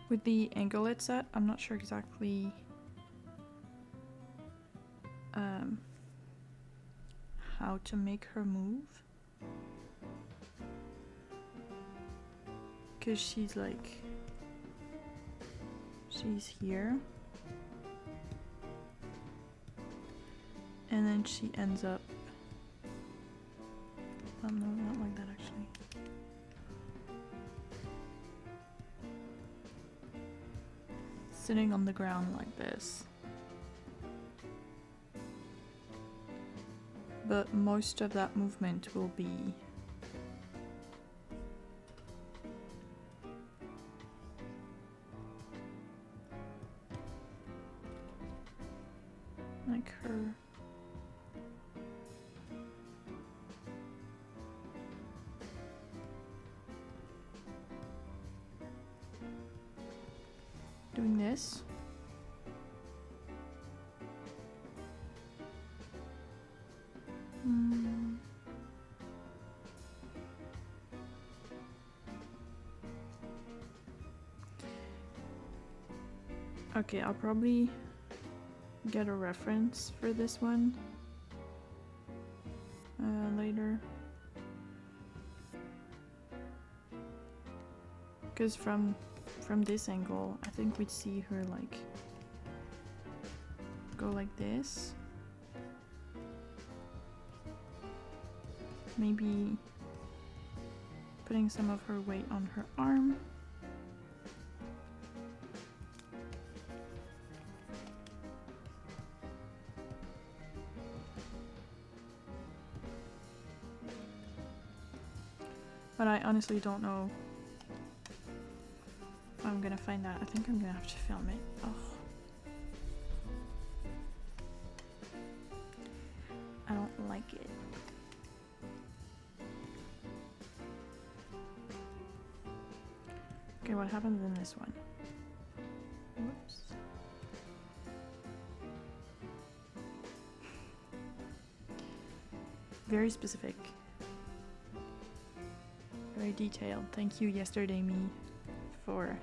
with the angle it's at, I'm not sure exactly how to make her move. Because she's like, she's here. And then she ends up, oh no, not like that actually. Sitting on the ground like this. But most of that movement will be like her. Doing this. Okay, I'll probably get a reference for this one later. Because from this angle, I think we'd see her like go like this. Maybe putting some of her weight on her arm. But I honestly don't know if I'm gonna find that. I think I'm gonna have to film it. Oh. I don't like it. Okay, what happens in this one? Whoops. Very specific. Very detailed. Thank you, yesterday me, for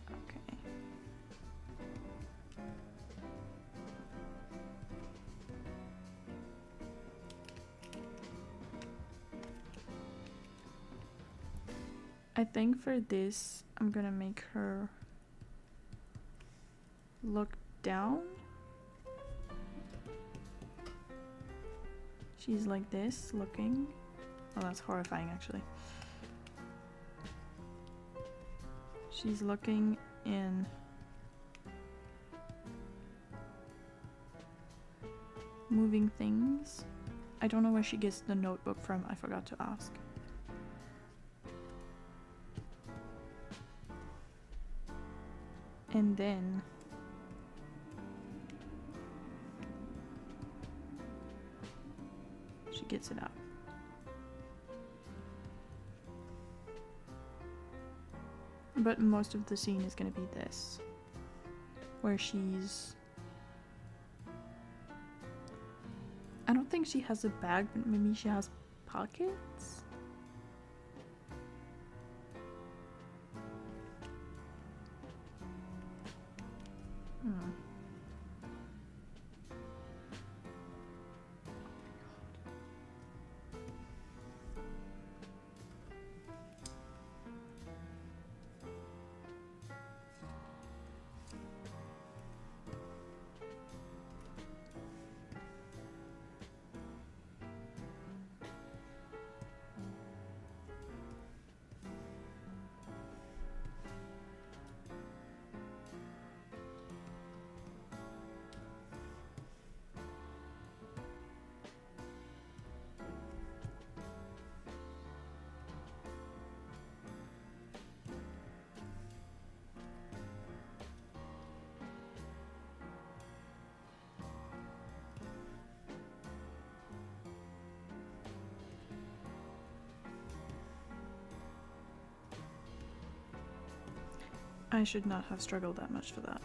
okay. I think for this, I'm gonna make her look down. She's like this, looking. Oh, that's horrifying, actually. She's looking in moving things. I don't know where she gets the notebook from. I forgot to ask. And then she gets it out. But most of the scene is gonna be this, where she's, I don't think she has a bag, but maybe she has pockets? I should not have struggled that much for that.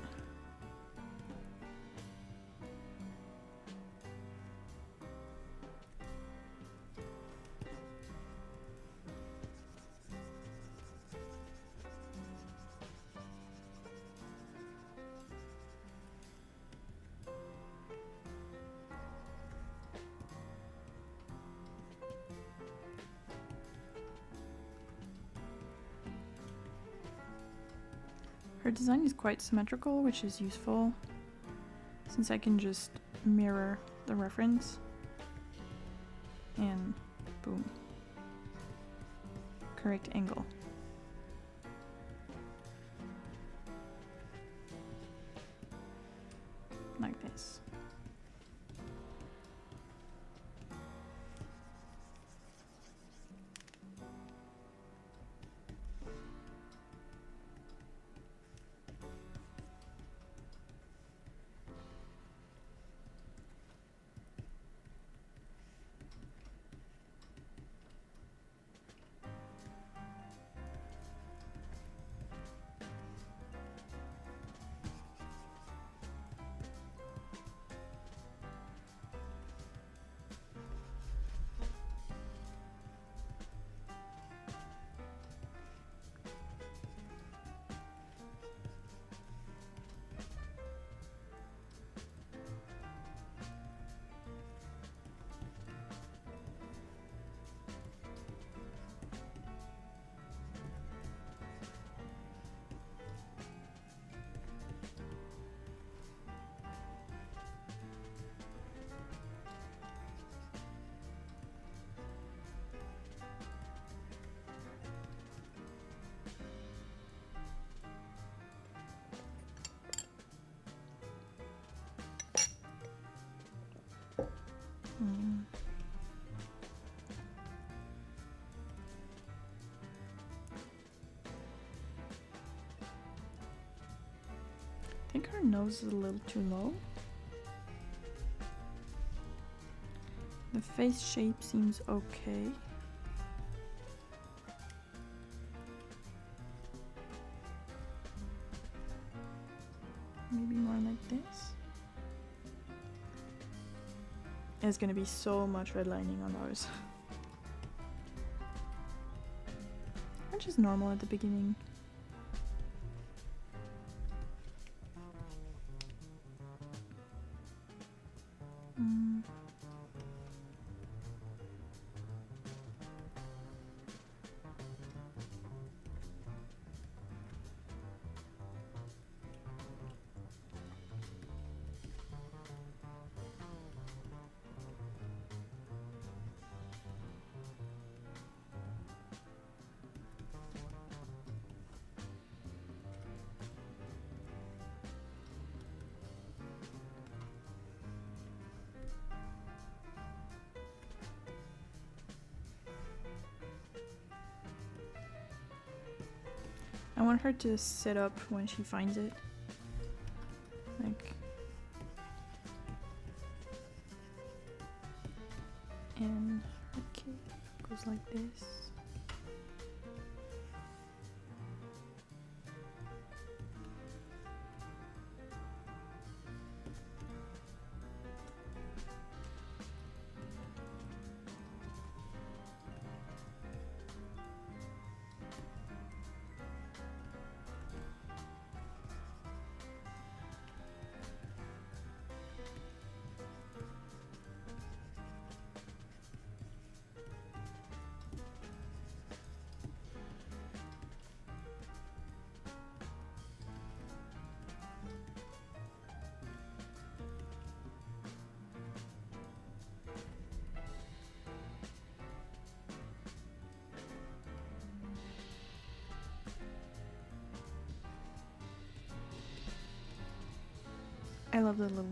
Her design is quite symmetrical, which is useful since I can just mirror the reference and boom, correct angle. Like this. I think her nose is a little too low. The face shape seems okay. Maybe more like this. There's gonna be so much red lining on those. Which is normal at the beginning. I want her to sit up when she finds it. Like, and okay, goes like this. I love the little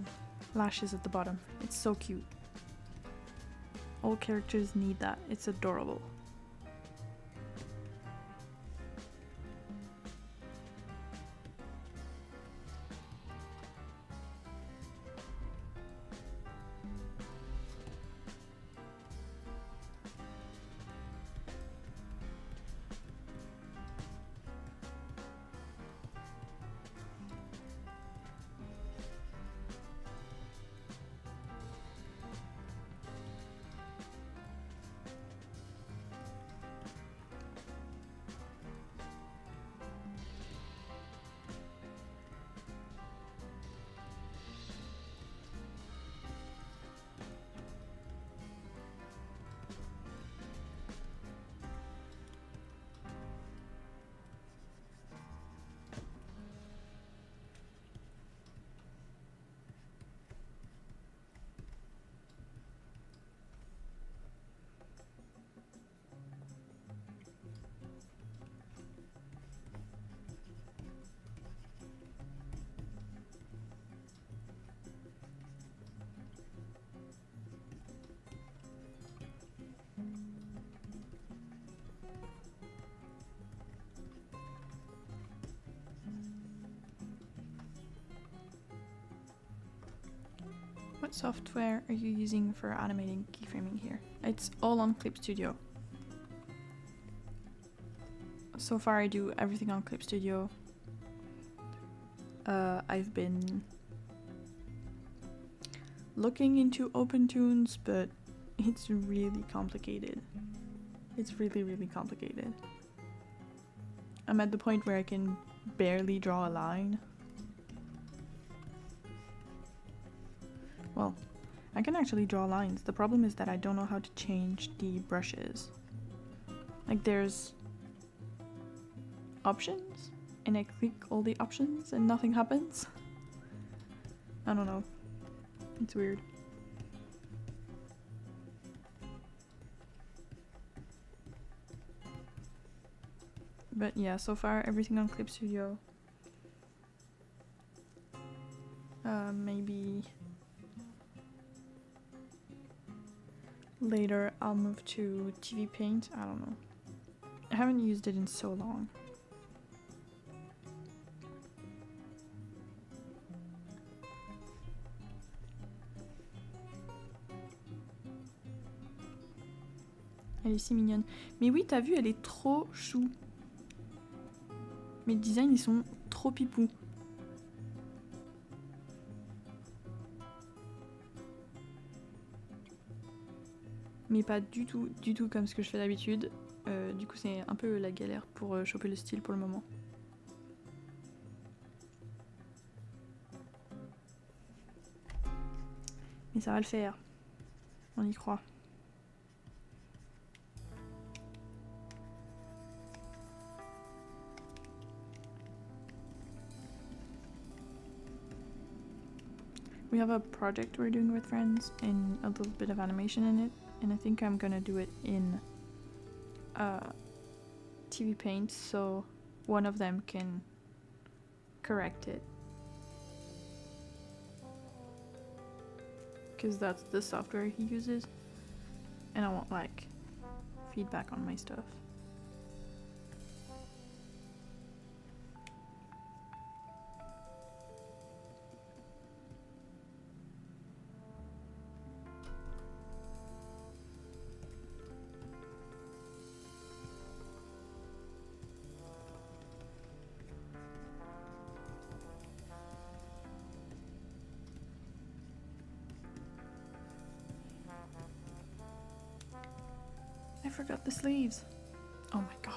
lashes at the bottom. It's so cute. All characters need that. It's adorable. What software are you using for animating keyframing here? It's all on Clip Studio. So far I do everything on Clip Studio. I've been looking into OpenTunes, but it's really complicated. It's really, really complicated. I'm at the point where I can barely draw a line. Well, I can actually draw lines. The problem is that I don't know how to change the brushes. Like there's options and I click all the options and nothing happens. I don't know. It's weird. But yeah, so far everything on Clip Studio. Maybe later I'll move to TV Paint. I don't know. I haven't used it in so long. Elle est si mignonne. Mais oui, t'as vu, elle est trop chou. Mes designs, ils sont trop pipous. Mais pas du tout comme ce que je fais d'habitude. Du coup, c'est un peu la galère pour choper le style pour le moment. Mais ça va le faire. On y croit. We have a project we're doing with friends and a little bit of animation in it, and I think I'm gonna do it in TV Paint so one of them can correct it. Because that's the software he uses, and I want like feedback on my stuff. I forgot the sleeves. Oh my god.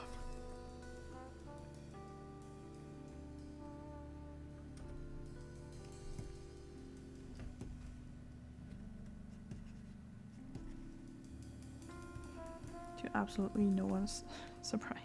To absolutely no one's surprise.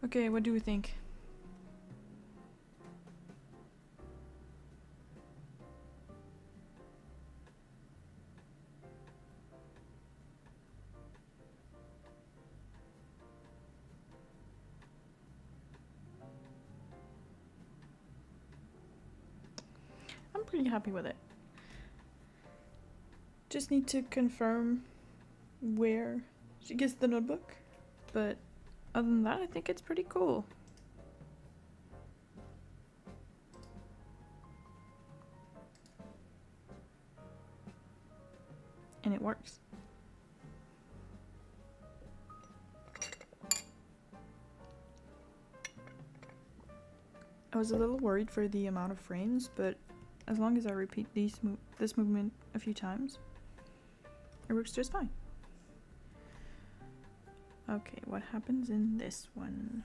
Okay, what do we think? I'm pretty happy with it. Just need to confirm where she gets the notebook, but other than that, I think it's pretty cool. And it works. I was a little worried for the amount of frames, but as long as I repeat this movement a few times, it works just fine. Okay, what happens in this one?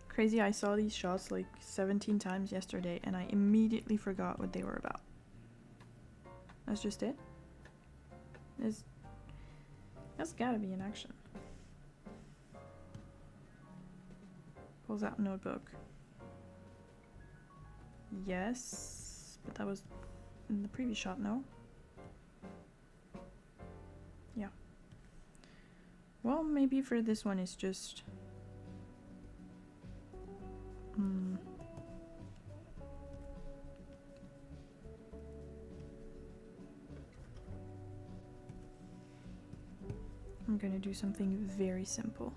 Crazy, I saw these shots like 17 times yesterday and I immediately forgot what they were about. That's just it? That's gotta be an action. Pulls out notebook. Yes, but that was in the previous shot, no? Yeah. Well, maybe for this one it's just... I'm gonna do something very simple.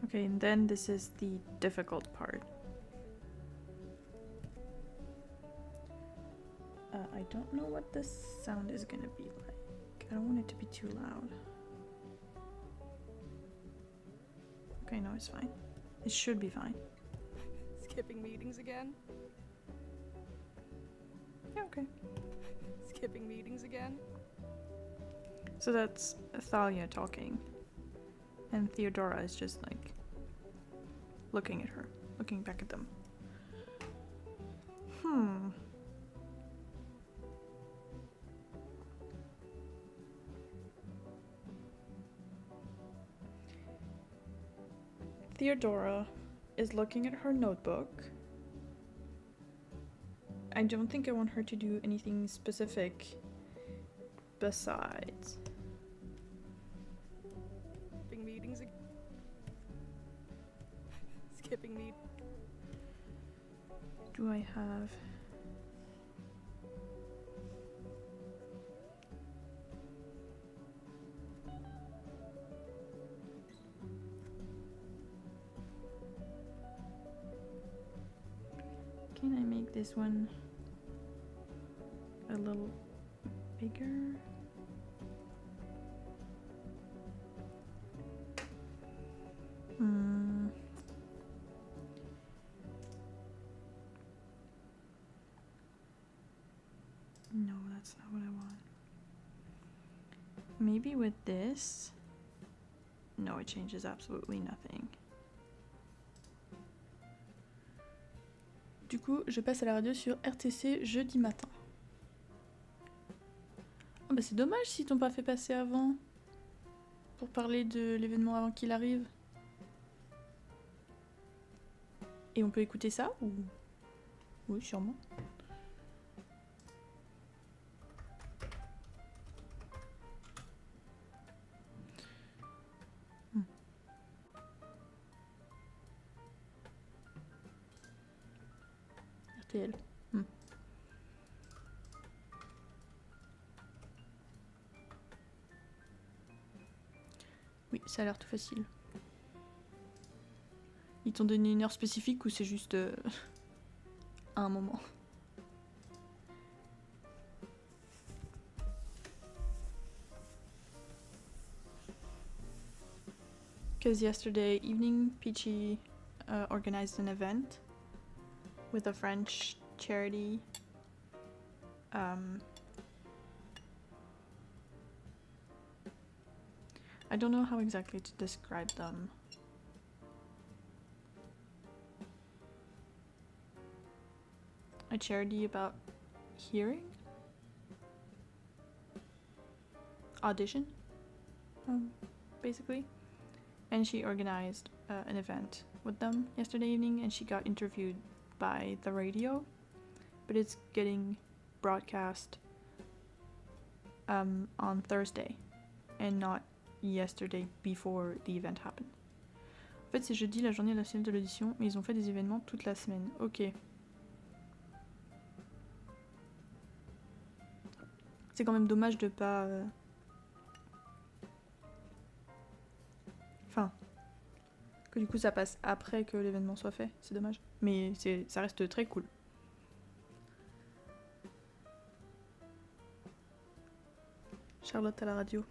Okay, and then this is the difficult part. I don't know what this sound is gonna be like. I don't want it to be too loud. Okay, no, it's fine. It should be fine. Skipping meetings again? Yeah, okay. Skipping meetings again? So that's Thalia talking. And Theodora is just like looking at her, looking back at them. Theodora is looking at her notebook. I don't think I want her to do anything specific besides. Skipping meetings again? Skipping meet. Do I have... Can I make this one a little bigger? No, that's not what I want. Maybe with this? No, it changes absolutely nothing. Du coup, je passe à la radio sur RTC jeudi matin. Oh bah c'est dommage s'ils t'ont pas fait passer avant. Pour parler de l'événement avant qu'il arrive. Et on peut écouter ça ou... Oui, sûrement. RTL. Oui, ça a l'air tout facile. Ils t'ont donné une heure spécifique ou c'est juste à un moment? Because yesterday evening, Peachy organized an event with a French charity. I don't know how exactly to describe them. A charity about hearing? Audition? Basically. And she organized an event with them yesterday evening, and she got interviewed by the radio, but it's getting broadcast on Thursday and not yesterday before the event happened. En fait, c'est jeudi, la journée nationale de l'audition, mais ils ont fait des événements toute la semaine. Ok. C'est quand même dommage de pas... Enfin... Que du coup ça passe après que l'événement soit fait, c'est dommage. Mais ça reste très cool. Charlotte à la radio.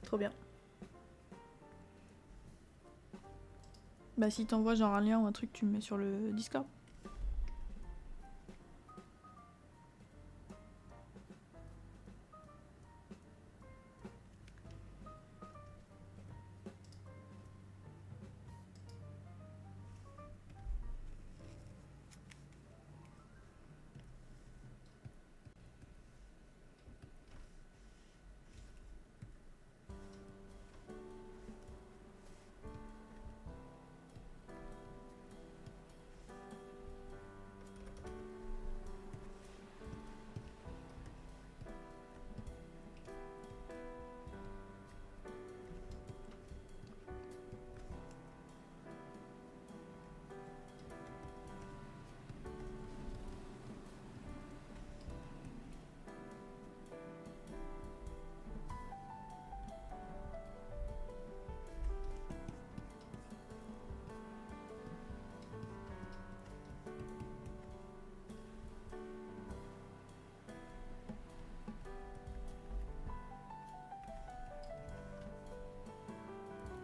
Trop bien. Bah si t'envoies genre un lien ou un truc, tu me mets sur le Discord.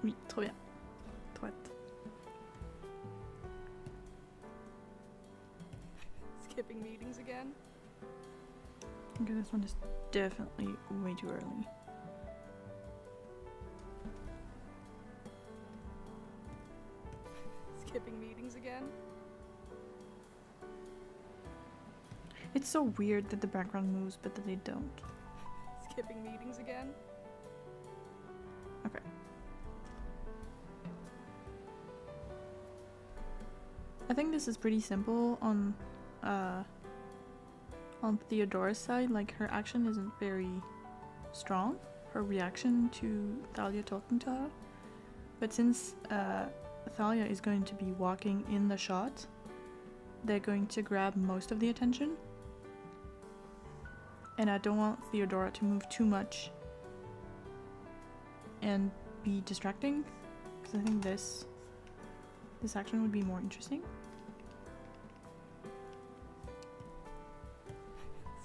Oui, trop bien. Trop hâte. Skipping meetings again? Okay, this one is definitely way too early. Skipping meetings again? It's so weird that the background moves but that they don't. Skipping meetings again? Okay. I think this is pretty simple on Theodora's side. Like, her action isn't very strong, her reaction to Thalia talking to her. But since Thalia is going to be walking in the shot, they're going to grab most of the attention. And I don't want Theodora to move too much and be distracting, because I think this action would be more interesting.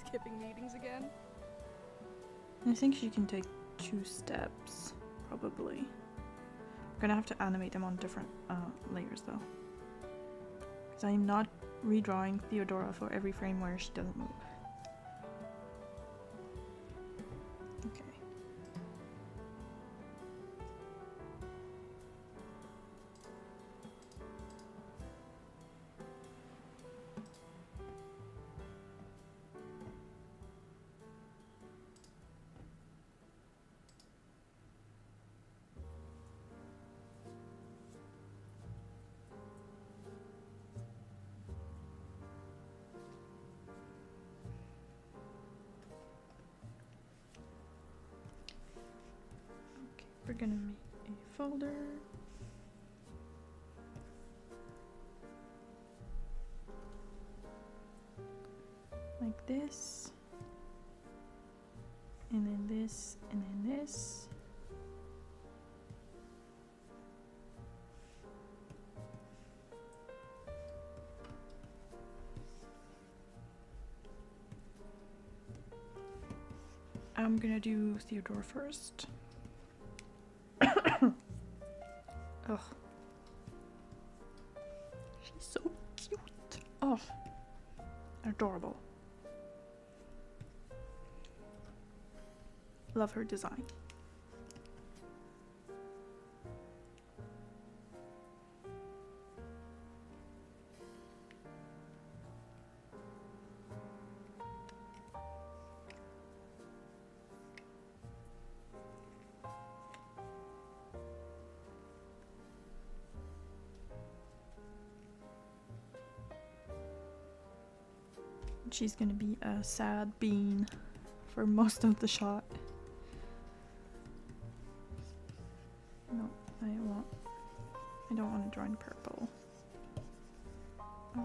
Skipping meetings again? I think she can take 2 steps, probably. I'm gonna have to animate them on different layers though, because I'm not redrawing Theodora for every frame where she doesn't move. Okay. We're gonna make a folder. Like this. And then this, and then this. I'm gonna do Theodore first. Ugh. She's so cute. Oh, adorable. Love her design. She's gonna be a sad bean for most of the shot. No, I don't want to draw in purple. Okay.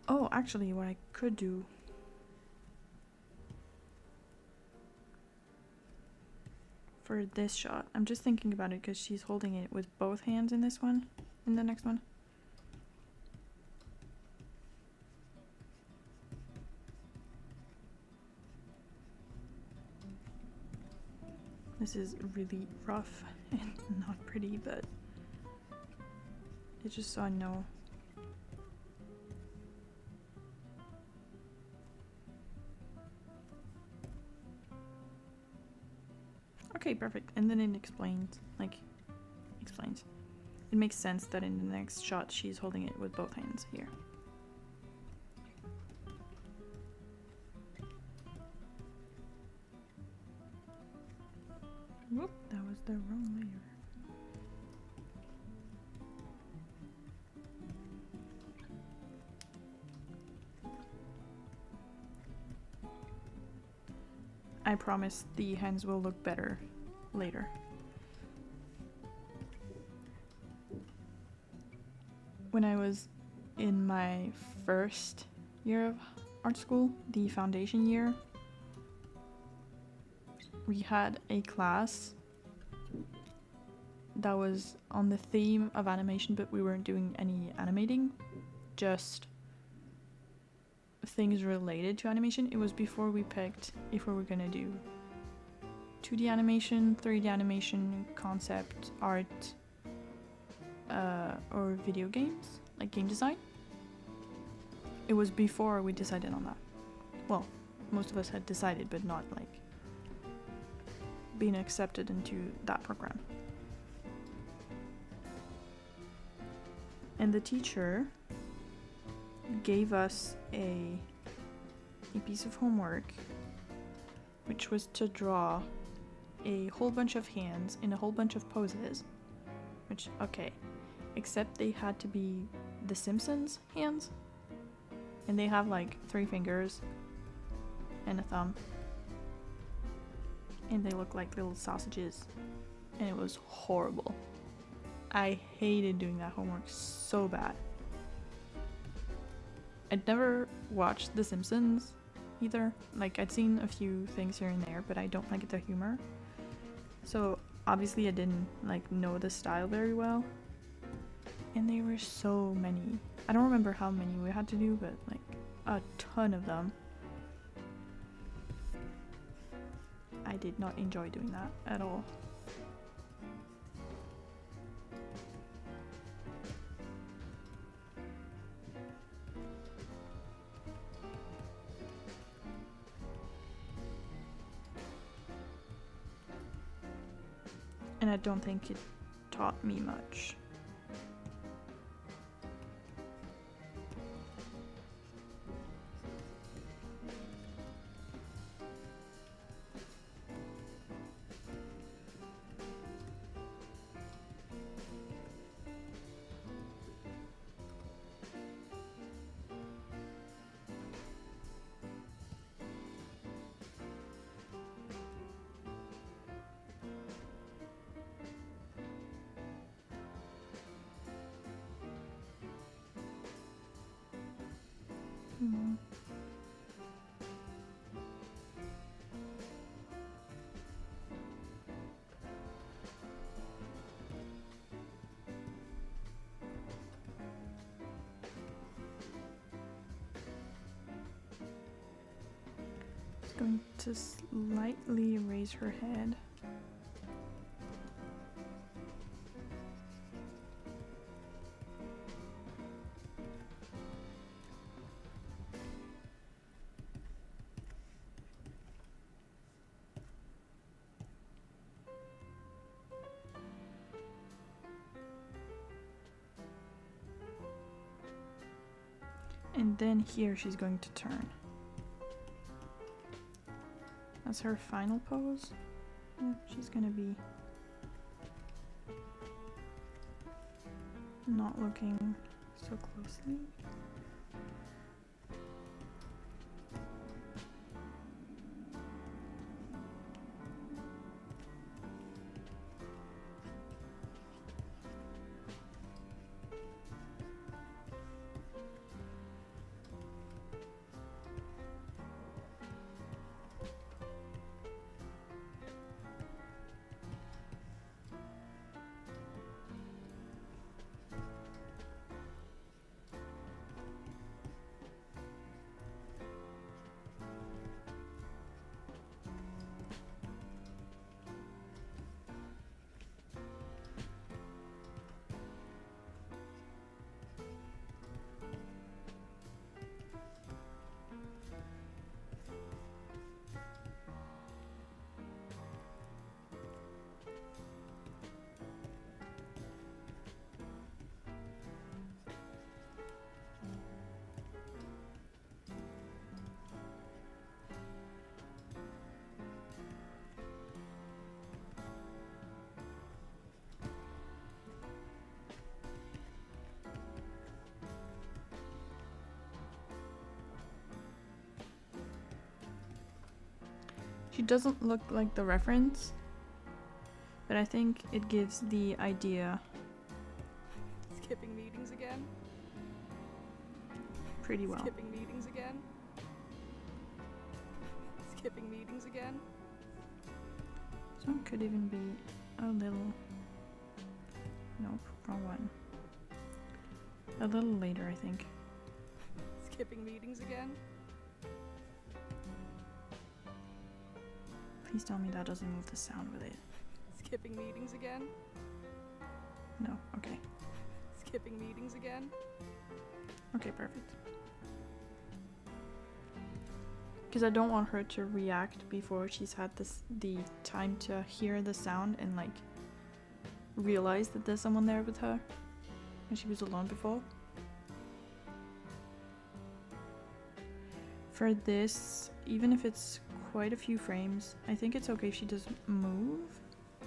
Oh, actually, what I could do for this shot, I'm just thinking about it because she's holding it with both hands in this one, in the next one. This is really rough and not pretty, but it's just so I know. Okay, perfect. And then it explains. It makes sense that in the next shot she's holding it with both hands here. Whoop, that was the wrong layer. I promise the hands will look better later. When I was in my first year of art school, the foundation year, we had a class that was on the theme of animation, but we weren't doing any animating, just things related to animation. It was before we picked if we were gonna do 2D animation, 3D animation, concept art, or video games, like game design. It was before we decided on that. Well, most of us had decided, but not like being accepted into that program. And the teacher gave us a piece of homework, which was to draw a whole bunch of hands in a whole bunch of poses, which, okay, except they had to be the Simpsons hands, and they have like 3 fingers and a thumb, and they look like little sausages, and it was horrible. I hated doing that homework so bad. I'd never watched The Simpsons either. Like, I'd seen a few things here and there, but I don't like the humor. So obviously I didn't like know the style very well. And there were so many. I don't remember how many we had to do, but like a ton of them. I did not enjoy doing that at all. and I don't think it taught me much. Hmm. Just going to slightly raise her head. And then here she's going to turn. That's her final pose. Yeah, she's gonna be not looking so closely. She doesn't look like the reference, but I think it gives the idea Skipping meetings again? pretty well. Skipping meetings again? Skipping meetings again? So it could even be a little... Nope, wrong one. A little later, I think. Skipping meetings again? Please tell me that doesn't move the sound with it. Skipping meetings again? No, okay. Skipping meetings again? Okay, perfect. Because I don't want her to react before she's had the time to hear the sound and like realize that there's someone there with her when she was alone before. For this, even if it's quite a few frames, I think it's okay if she doesn't move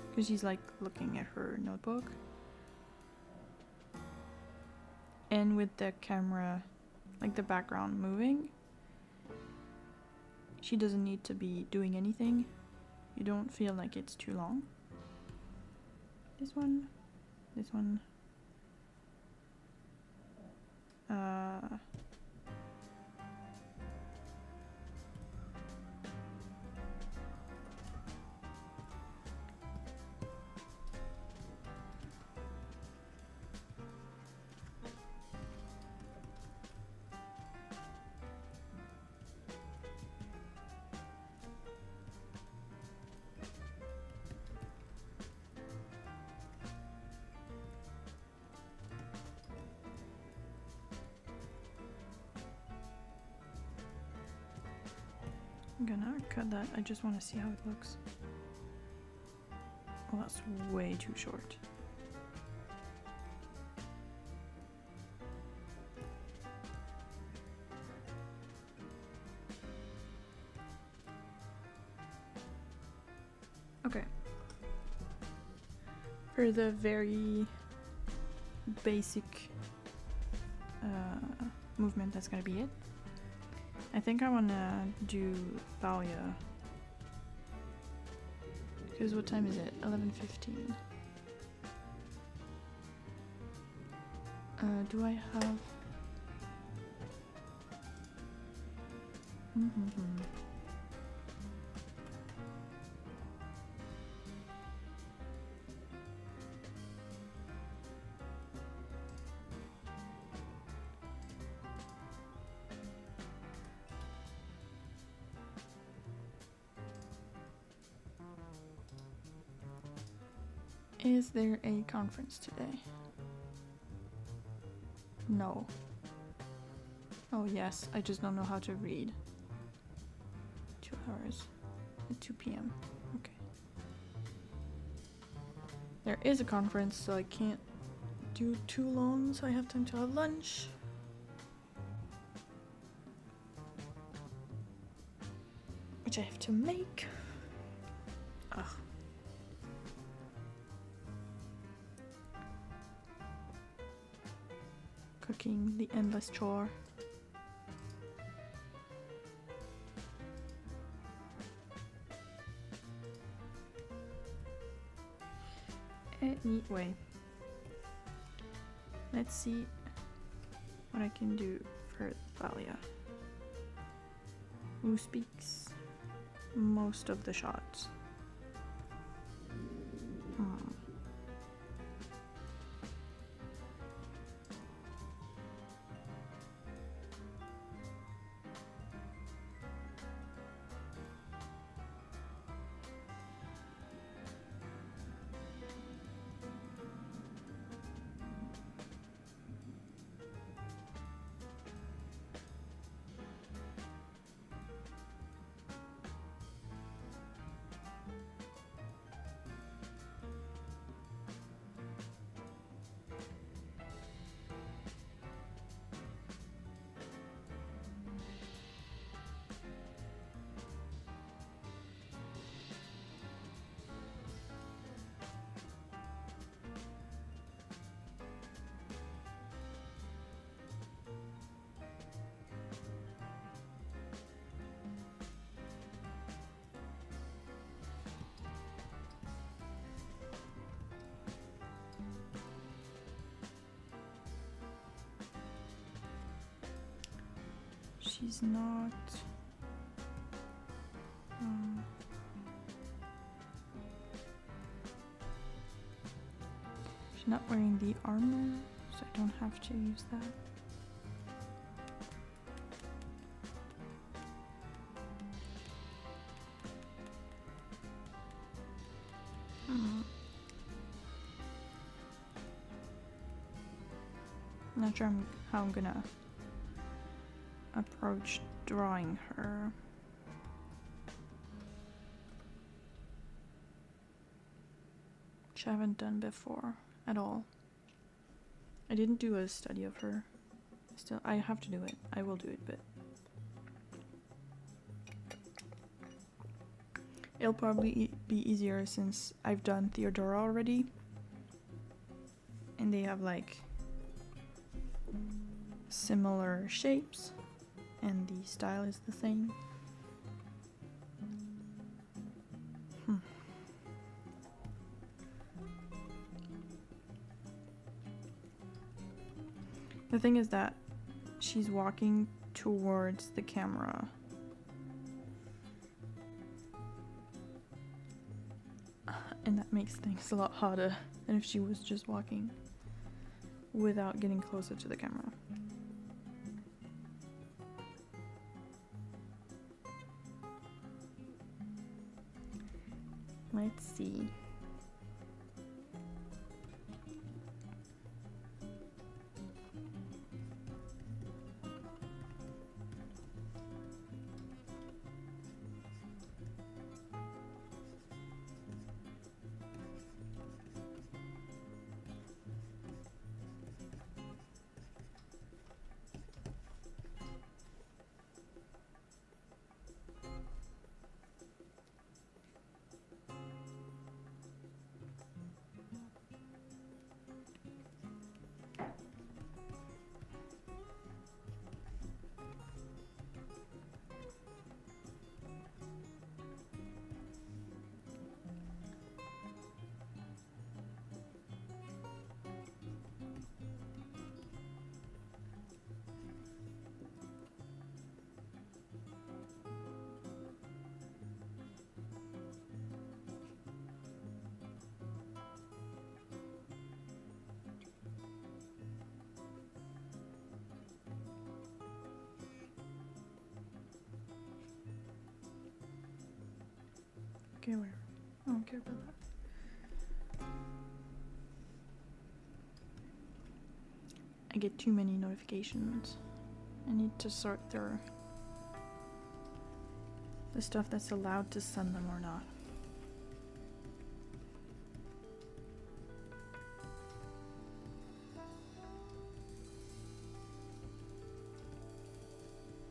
because she's like looking at her notebook. And with the camera, like the background moving, she doesn't need to be doing anything. You don't feel like it's too long. This one. I'm gonna cut that. I just want to see how it looks. Well, That's way too short. Okay. For the very basic movement, that's gonna be it. I think I wanna do Thalia. Because what time is it? 11:15. Do I have... Is there a conference today? No. Oh yes, I just don't know how to read. 2 hours at 2 p.m. Okay. There is a conference, so I can't do too long, so I have time to have lunch. Which I have to make. Ugh. Cooking, the endless chore. Anyway, let's see what I can do for Thalia, who speaks most of the shots. She's not... she's not wearing the armor, so I don't have to use that. Not sure how I'm gonna approach drawing her. Which I haven't done before at all. I didn't do a study of her. Still, I have to do it. I will do it, but it'll probably be easier since I've done Theodora already. And they have like similar shapes and the style is the same. The thing is that she's walking towards the camera. And that makes things a lot harder than if she was just walking without getting closer to the camera. Let's see. Okay, whatever. I don't care about that. I get too many notifications. I need to sort through the stuff that's allowed to send them or not.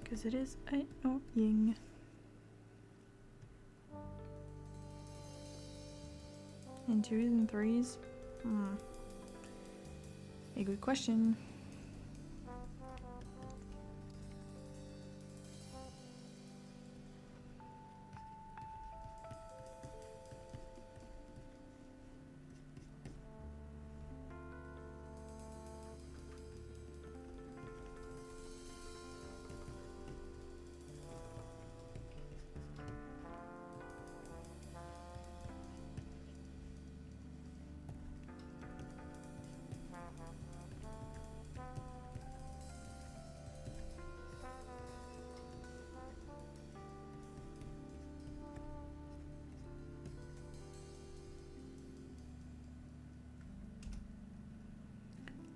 Because it is annoying. And 2s and 3s? A good question.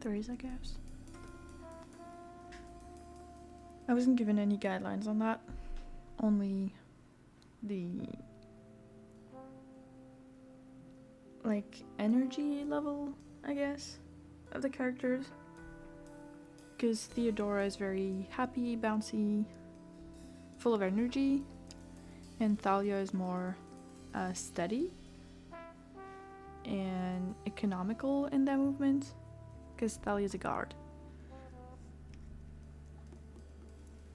Threes, I guess. I wasn't given any guidelines on that. Only the like energy level, I guess, of the characters. Because Theodora is very happy, bouncy, full of energy, and Thalia is more steady and economical in their movements. Because Thalia is a guard.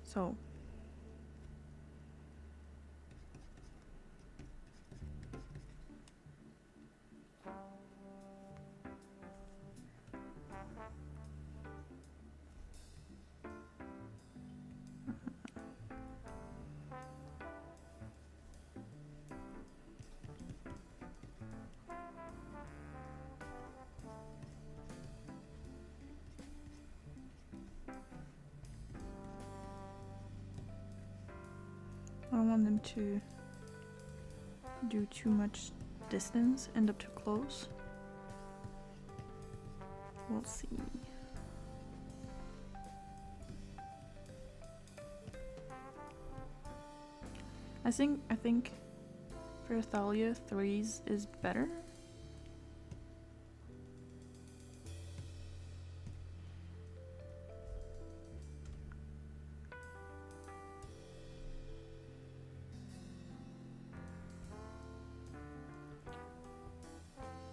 So. I don't want them to do too much distance, end up too close. We'll see. I think for Thalia, 3s is better.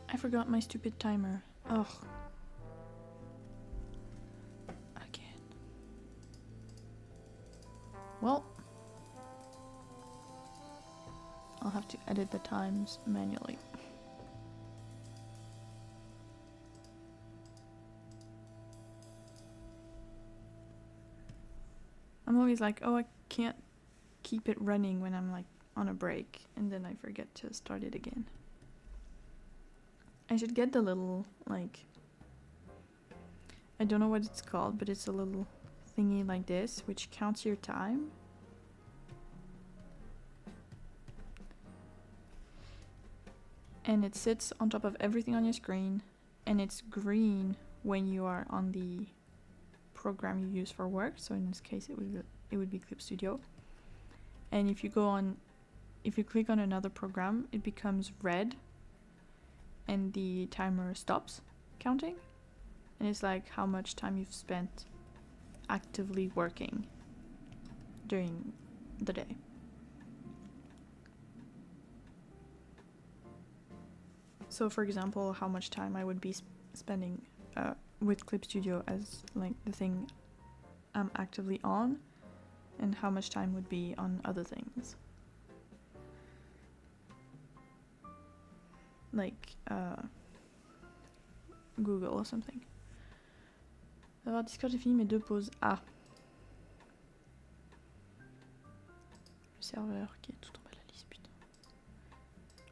I forgot my stupid timer. Ugh. Again. Well, I'll have to edit the times manually. I'm always like, oh, I can't keep it running when I'm like on a break, and then I forget to start it again. I should get the little, like, I don't know what it's called, but it's a little thingy like this, which counts your time. And it sits on top of everything on your screen, and it's green when you are on the program you use for work. So in this case, it would be Clip Studio. And if you click on another program, it becomes red. And the timer stops counting, and it's like how much time you've spent actively working during the day. So for example, how much time I would be spending with Clip Studio as like the thing I'm actively on, and how much time would be on other things. Like Google or something. Alors Discord j'ai fini mes 2 pauses. Ah. Le serveur qui est tout en bas de la liste, putain.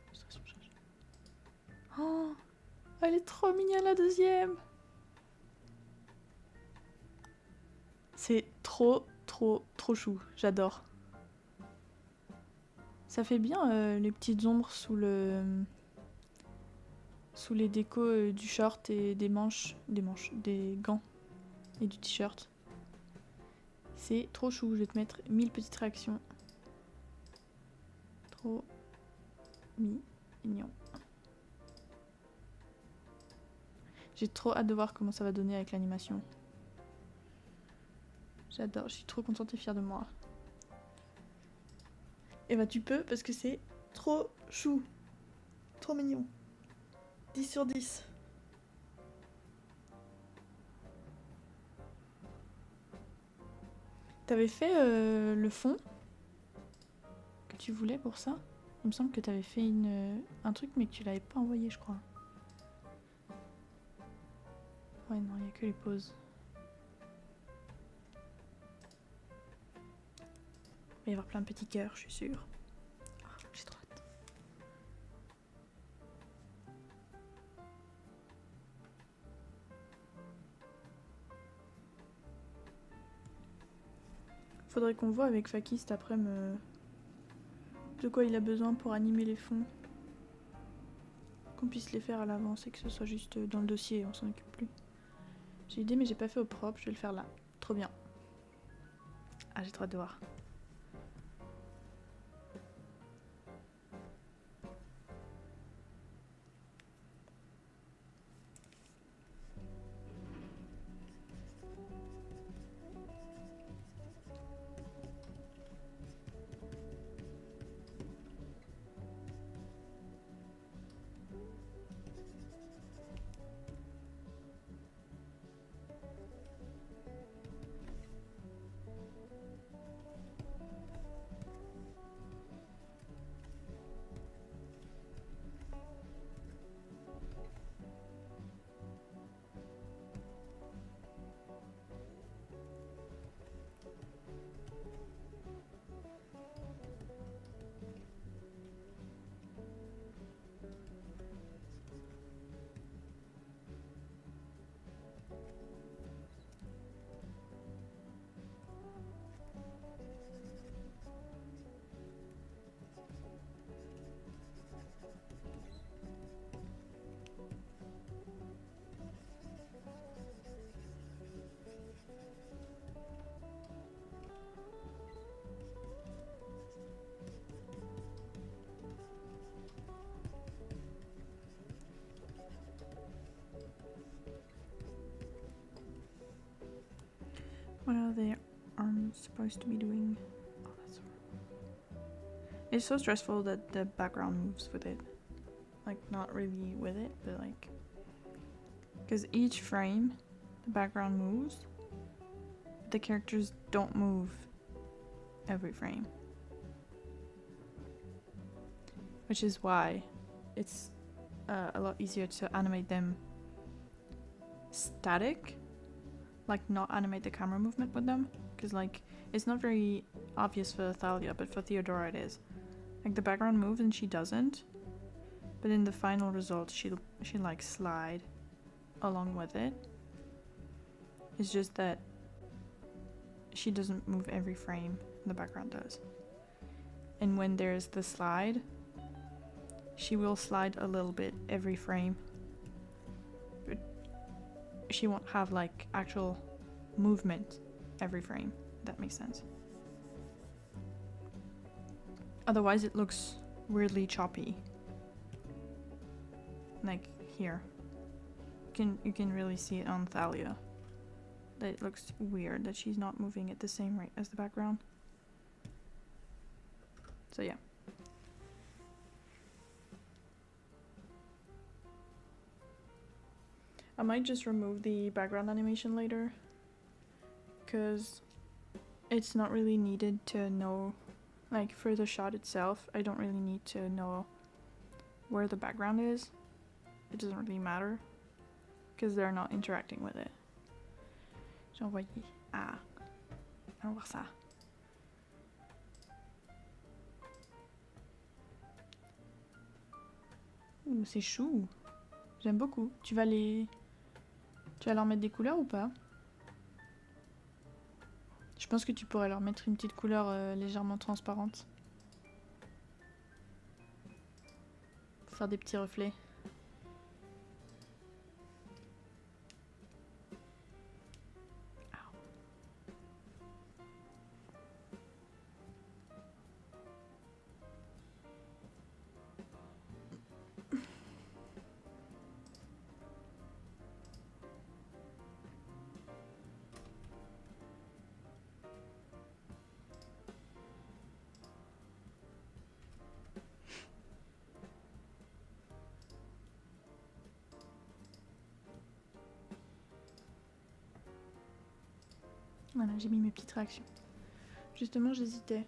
Illustration chargée. Oh, elle est trop mignonne la deuxième. C'est trop chou, j'adore. Ça fait bien les petites ombres sous les décos du short et des gants et du t-shirt. C'est trop chou, je vais te mettre 1000 petites réactions. Trop mignon. J'ai trop hâte de voir comment ça va donner avec l'animation. J'adore, je suis trop contente et fière de moi. Et bah tu peux parce que c'est trop chou. Trop mignon. 10 sur 10. T'avais fait le fond que tu voulais pour ça? Il me semble que t'avais fait un truc mais que tu l'avais pas envoyé je crois. Ouais non, il n'y a que les pauses. Il va y avoir plein de petits cœurs, je suis sûre. Oh, j'ai trop hâte. Faudrait qu'on voit avec Faki cet après-midi de quoi il a besoin pour animer les fonds. Qu'on puisse les faire à l'avance et que ce soit juste dans le dossier, on s'en occupe plus. J'ai l'idée mais j'ai pas fait au propre, je vais le faire là. Trop bien. Ah, j'ai trop hâte de voir. What are their arms supposed to be doing? Oh, that's horrible. It's so stressful that the background moves with it. Like, not really with it, but like... Because each frame, the background moves, but the characters don't move every frame. Which is why it's a lot easier to animate them static. Like, not animate the camera movement with them. Because, like, it's not very obvious for Thalia, but for Theodora it is. Like, the background moves and she doesn't. But in the final result, she'll like, slide along with it. It's just that she doesn't move every frame, the background does. And when there's the slide, she will slide a little bit every frame. But she won't have like actual movement every frame, if that makes sense. Otherwise it looks weirdly choppy. Like here. You can really see it on Thalia. That it looks weird that she's not moving at the same rate as the background. So yeah. I might just remove the background animation later, because it's not really needed to know, like for the shot itself, I don't really need to know where the background is. It doesn't really matter, because they're not interacting with it. J'ai envoyé. Ah, allons voir ça. Ouh, c'est chou. J'aime beaucoup. Tu vas leur mettre des couleurs ou pas? Je pense que tu pourrais leur mettre une petite couleur légèrement transparente. faire des petits reflets. Voilà, j'ai mis mes petites réactions. Justement, j'hésitais.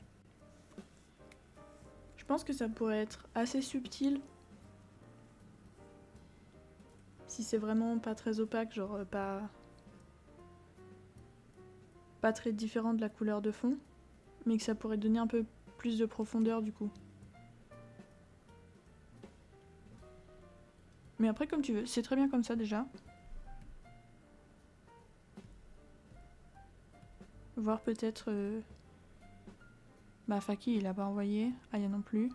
Je pense que ça pourrait être assez subtil. Si c'est vraiment pas très opaque, genre pas très différent de la couleur de fond. Mais que ça pourrait donner un peu plus de profondeur du coup. Mais après, comme tu veux, c'est très bien comme ça déjà. Voir peut-être... Bah Faki il a pas envoyé, Aya non plus.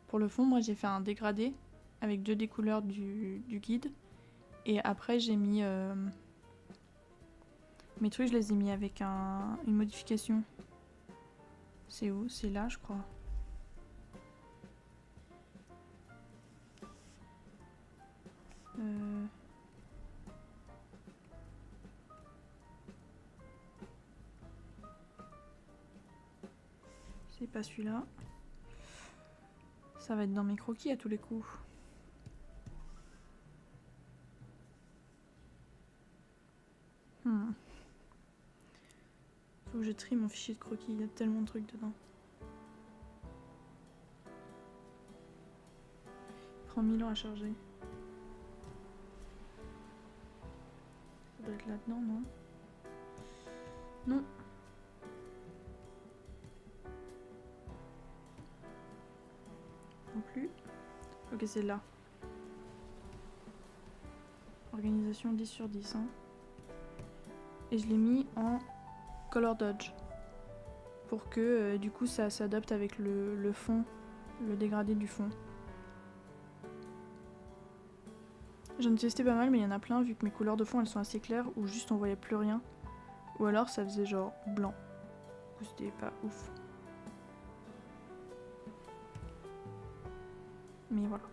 Pour le fond, moi j'ai fait un dégradé avec 2 des couleurs du guide. Et après j'ai mis... Mes trucs je les ai mis avec une modification. C'est où? C'est là je crois. C'est pas celui-là. Ça va être dans mes croquis à tous les coups. Faut que je trie mon fichier de croquis, il y a tellement de trucs dedans. Il prend 1000 ans à charger. Ça doit être là-dedans, non? Non. Non plus. Ok, c'est là. Organisation 10 sur 10. Hein. Et je l'ai mis en color dodge. Pour que du coup ça s'adapte avec le fond, le dégradé du fond. J'en ai testé pas mal, mais il y en a plein vu que mes couleurs de fond elles sont assez claires ou juste on voyait plus rien. Ou alors ça faisait genre blanc. Du coup c'était pas ouf. Mais voilà.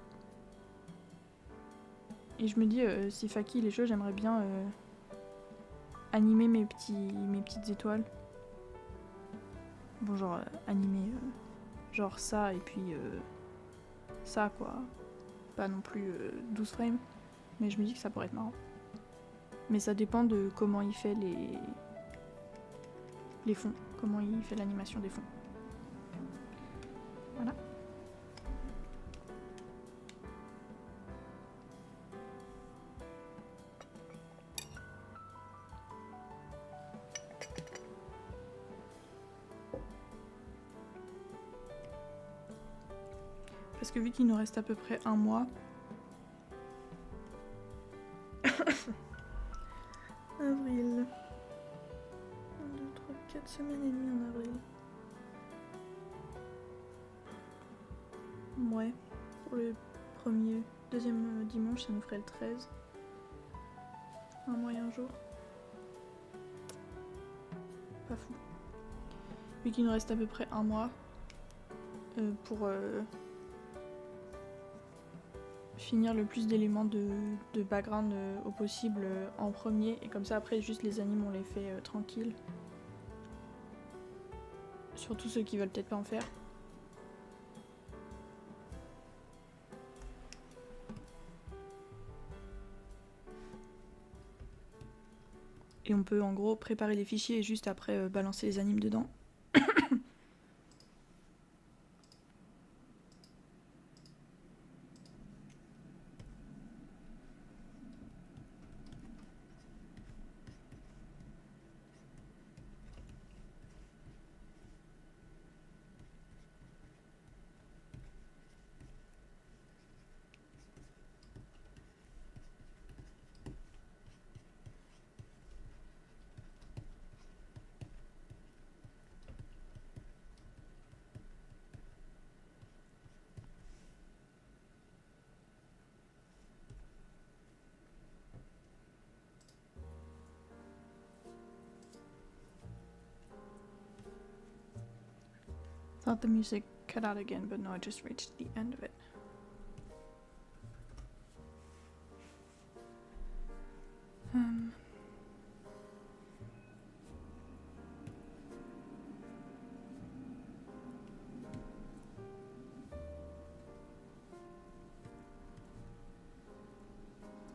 Et je me dis, si Faki il est chaud, j'aimerais bien animer mes petites étoiles. Bon, genre animer genre ça et puis ça quoi. Pas non plus 12 frames. Mais je me dis que ça pourrait être marrant. Mais ça dépend de comment il fait les fonds. Comment il fait l'animation des fonds. Voilà. Parce que vu qu'il nous reste à peu près un mois. Avril. 1, 2, 3, 4 semaines et demie en avril. Ouais. Pour le deuxième dimanche, ça nous ferait le 13. Un mois et un jour. Pas fou. Vu qu'il nous reste à peu près un mois pour finir le plus d'éléments de background au possible en premier. Et comme ça, après, juste les animes, on les fait tranquilles. Surtout ceux qui veulent peut-être pas en faire. Et on peut en gros préparer les fichiers et juste après balancer les animes dedans. thought the music cut out again, but no, I just reached the end of it.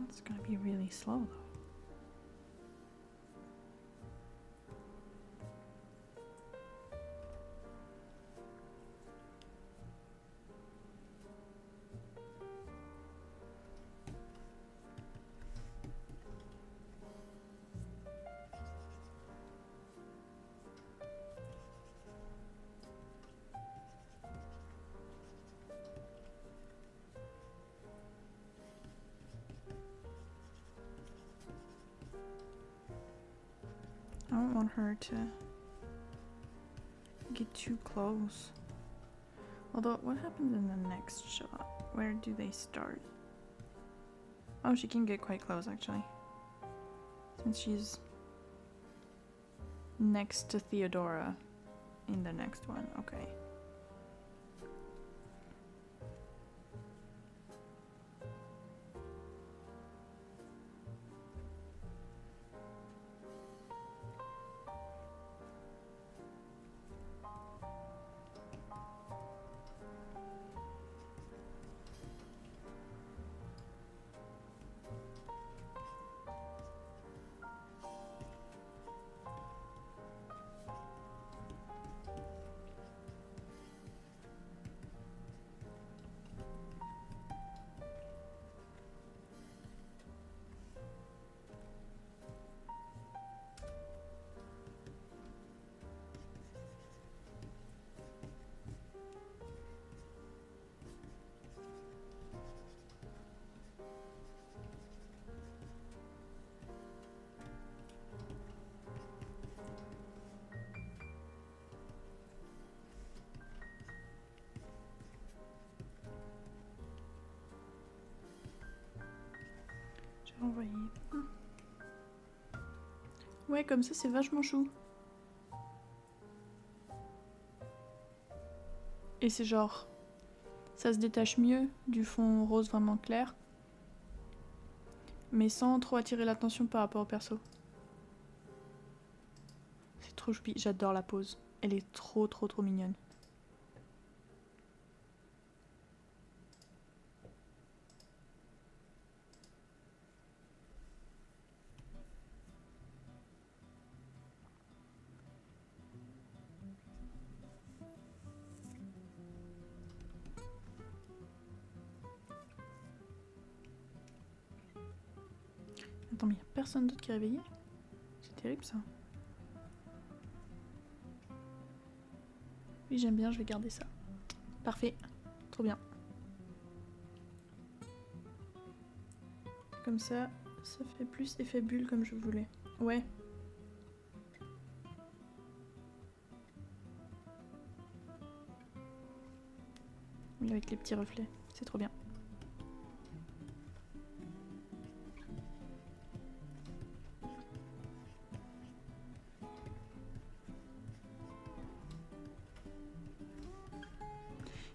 That's gonna be really slow though. I don't want her to get too close. Although, what happens in the next shot? Where do they start? Oh, she can get quite close actually. Since she's next to Theodora in the next one. Okay. Envoyer. Ouais, comme ça c'est vachement chou. Et c'est genre, ça se détache mieux du fond rose vraiment clair, mais sans trop attirer l'attention par rapport au perso. C'est trop choupi, j'adore la pose. Elle est trop mignonne. Attends, mais y a personne d'autre qui est réveillé? C'est terrible ça. Oui, j'aime bien, je vais garder ça. Parfait, trop bien. Comme ça, ça fait plus effet bulle comme je voulais. Ouais. Oui, avec les petits reflets, c'est trop bien.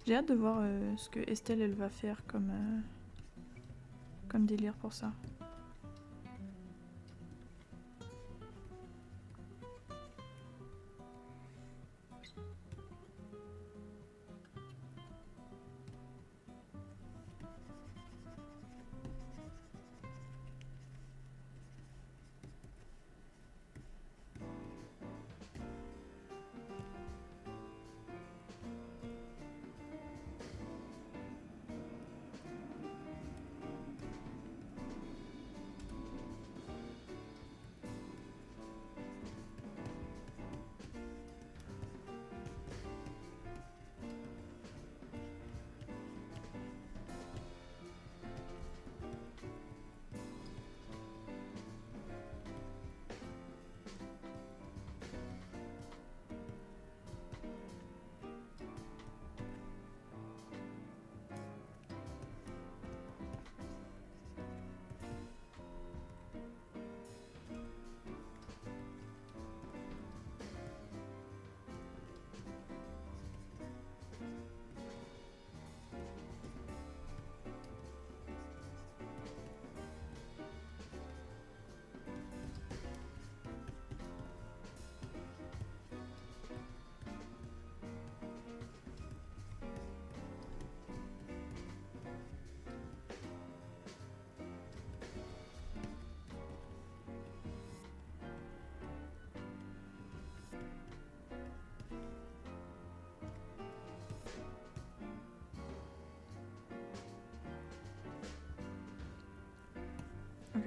J'ai hâte de voir ce que Estelle elle va faire comme délire pour ça.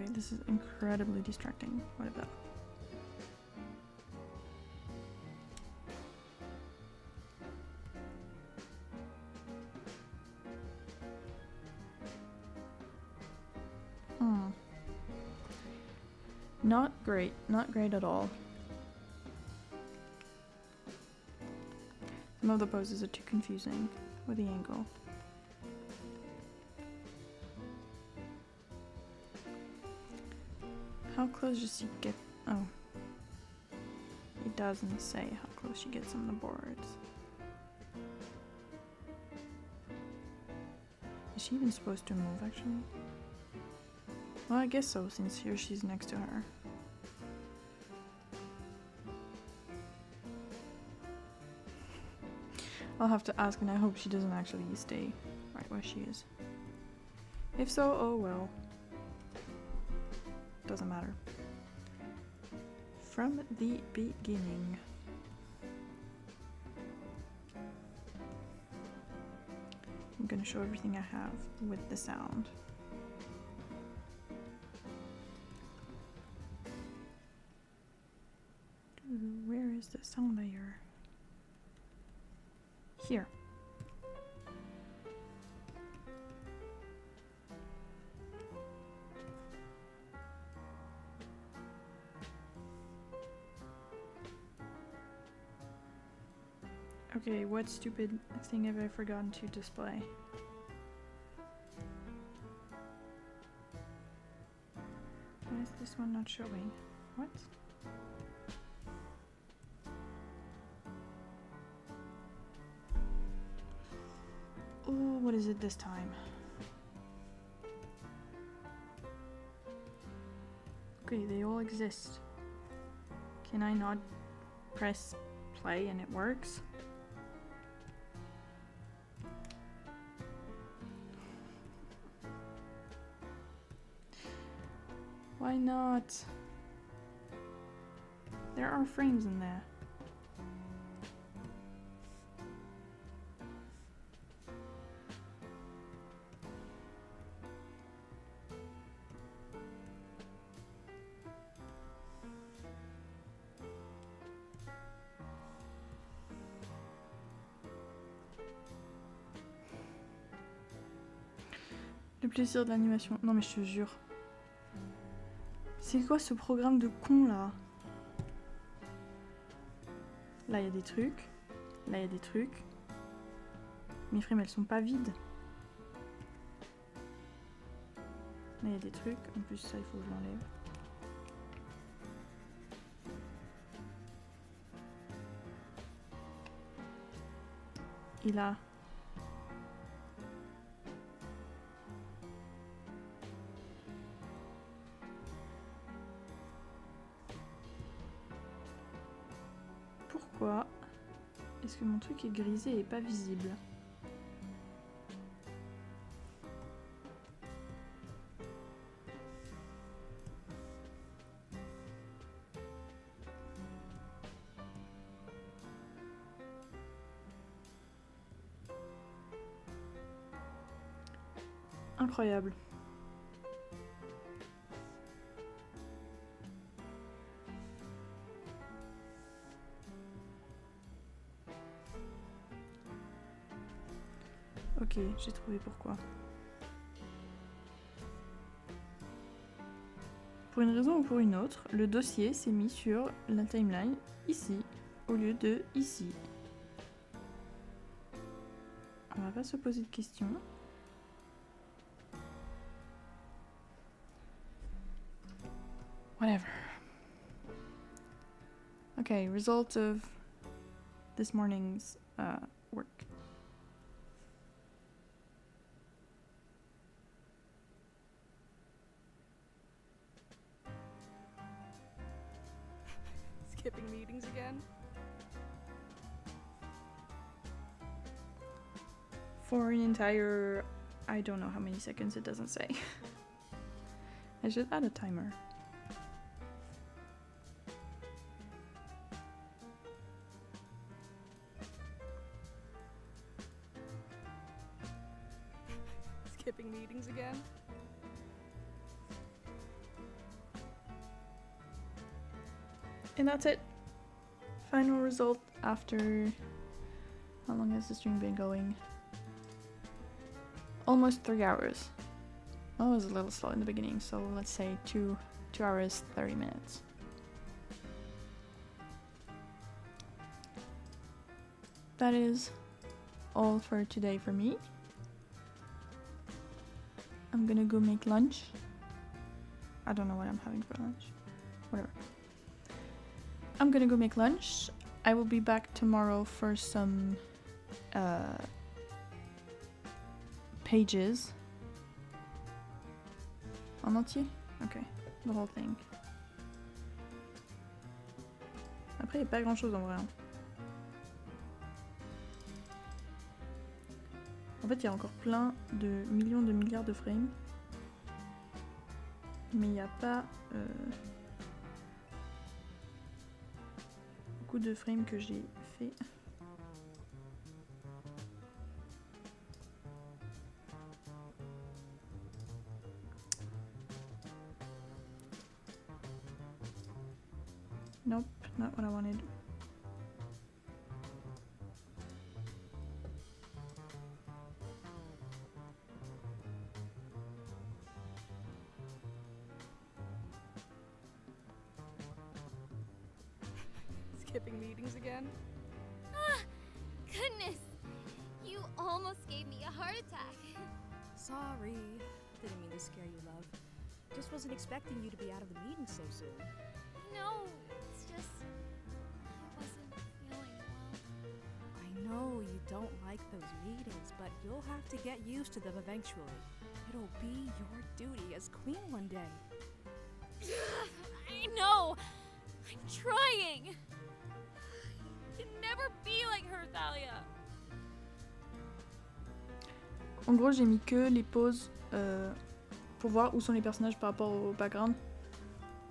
Okay, this is incredibly distracting. What about? Not great. Not great at all. Some of the poses are too confusing with the angle. How close does she get? Oh. It doesn't say how close she gets on the boards. Is she even supposed to move, actually? Well, I guess so, since here she's next to her. I'll have to ask, and I hope she doesn't actually stay right where she is. If so, oh well. Doesn't matter. From the beginning. I'm gonna show everything I have with the sound. Where is the sound layer? Here. Okay, what stupid thing have I forgotten to display? Why is this one not showing? What? Oh, what is it this time? Okay, they all exist. Can I not press play and it works? Why not? There are frames in there. Le plaisir de l'animation. Non mais je te jure. C'est quoi ce programme de con là? Là il y a des trucs. Là il y a des trucs. Mes frames elles sont pas vides. Là il y a des trucs. En plus ça il faut que je l'enlève. Et là. Pourquoi est-ce que mon truc est grisé et pas visible? Incroyable. Ok, j'ai trouvé pourquoi. Pour une raison ou pour une autre, le dossier s'est mis sur la timeline ici, au lieu de ici. On va pas se poser de questions. Whatever. Okay, result of this morning's work. Skipping meetings again? For an entire, I don't know how many seconds, it doesn't say. I should add a timer. Skipping meetings again? And that's it. Final result after... How long has the stream been going? Almost 3 hours. Oh, it was a little slow in the beginning, so let's say 2 hours, 30 minutes. That is all for today for me. I'm gonna go make lunch. I don't know what I'm having for lunch. Whatever. I'm gonna go make lunch. I will be back tomorrow for some pages. En entier? Okay, the whole thing. Après, il n'y a pas grand chose en vrai. Hein. En fait, il y a encore plein de millions de milliards de frames. Mais il n'y a pas beaucoup de frames que j'ai fait. Nope, not what I wanted. Skipping meetings again? Ah, goodness! You almost gave me a heart attack. Sorry. Didn't mean to scare you, love. Just wasn't expecting you to be out of the meeting so soon. No, it's just... I wasn't feeling well. I know you don't like those meetings, but you'll have to get used to them eventually. It'll be your duty as queen one day. I know! I'm trying! I can never be like her, Thalia! En gros, j'ai mis que les pauses pour voir où sont les personnages par rapport au background.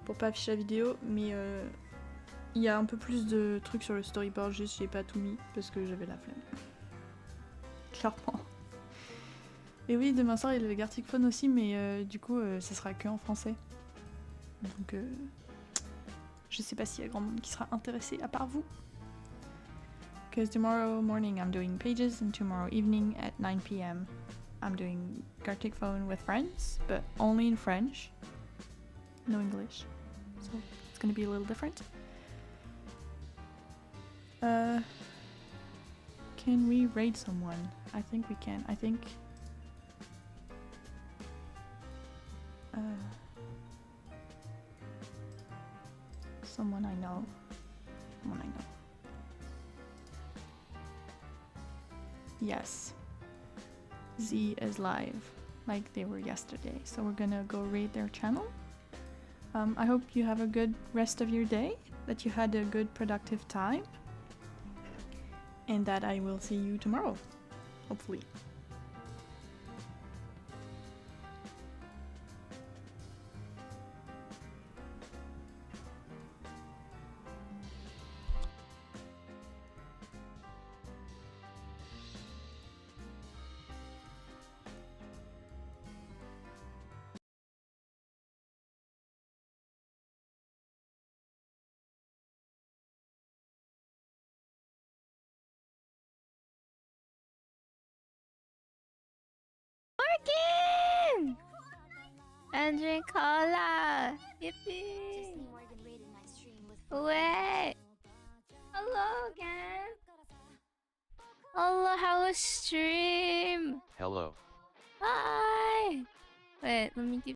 Pour pas afficher la vidéo, mais il y a un peu plus de trucs sur le storyboard, juste j'ai pas tout mis parce que j'avais la flemme. Clairement. Et oui, demain soir il y a le Gartic Phone aussi, mais du coup ça sera que en français. Donc je sais pas s'il y a grand monde qui sera intéressé à part vous. Because tomorrow morning I'm doing pages and tomorrow evening at 9 p.m. I'm doing Gartic Phone with friends, but only in French. No English. So it's gonna be a little different. Can we raid someone? I think we can. I think someone I know. Someone I know. Yes. Z is live, like they were yesterday. So we're gonna go raid their channel. I hope you have a good rest of your day, that you had a good productive time, and that I will see you tomorrow, hopefully. Morgan! And drink cola! Yippee! Wait! Hello again! Hello, how was stream? Hello. Hi! Wait, let me give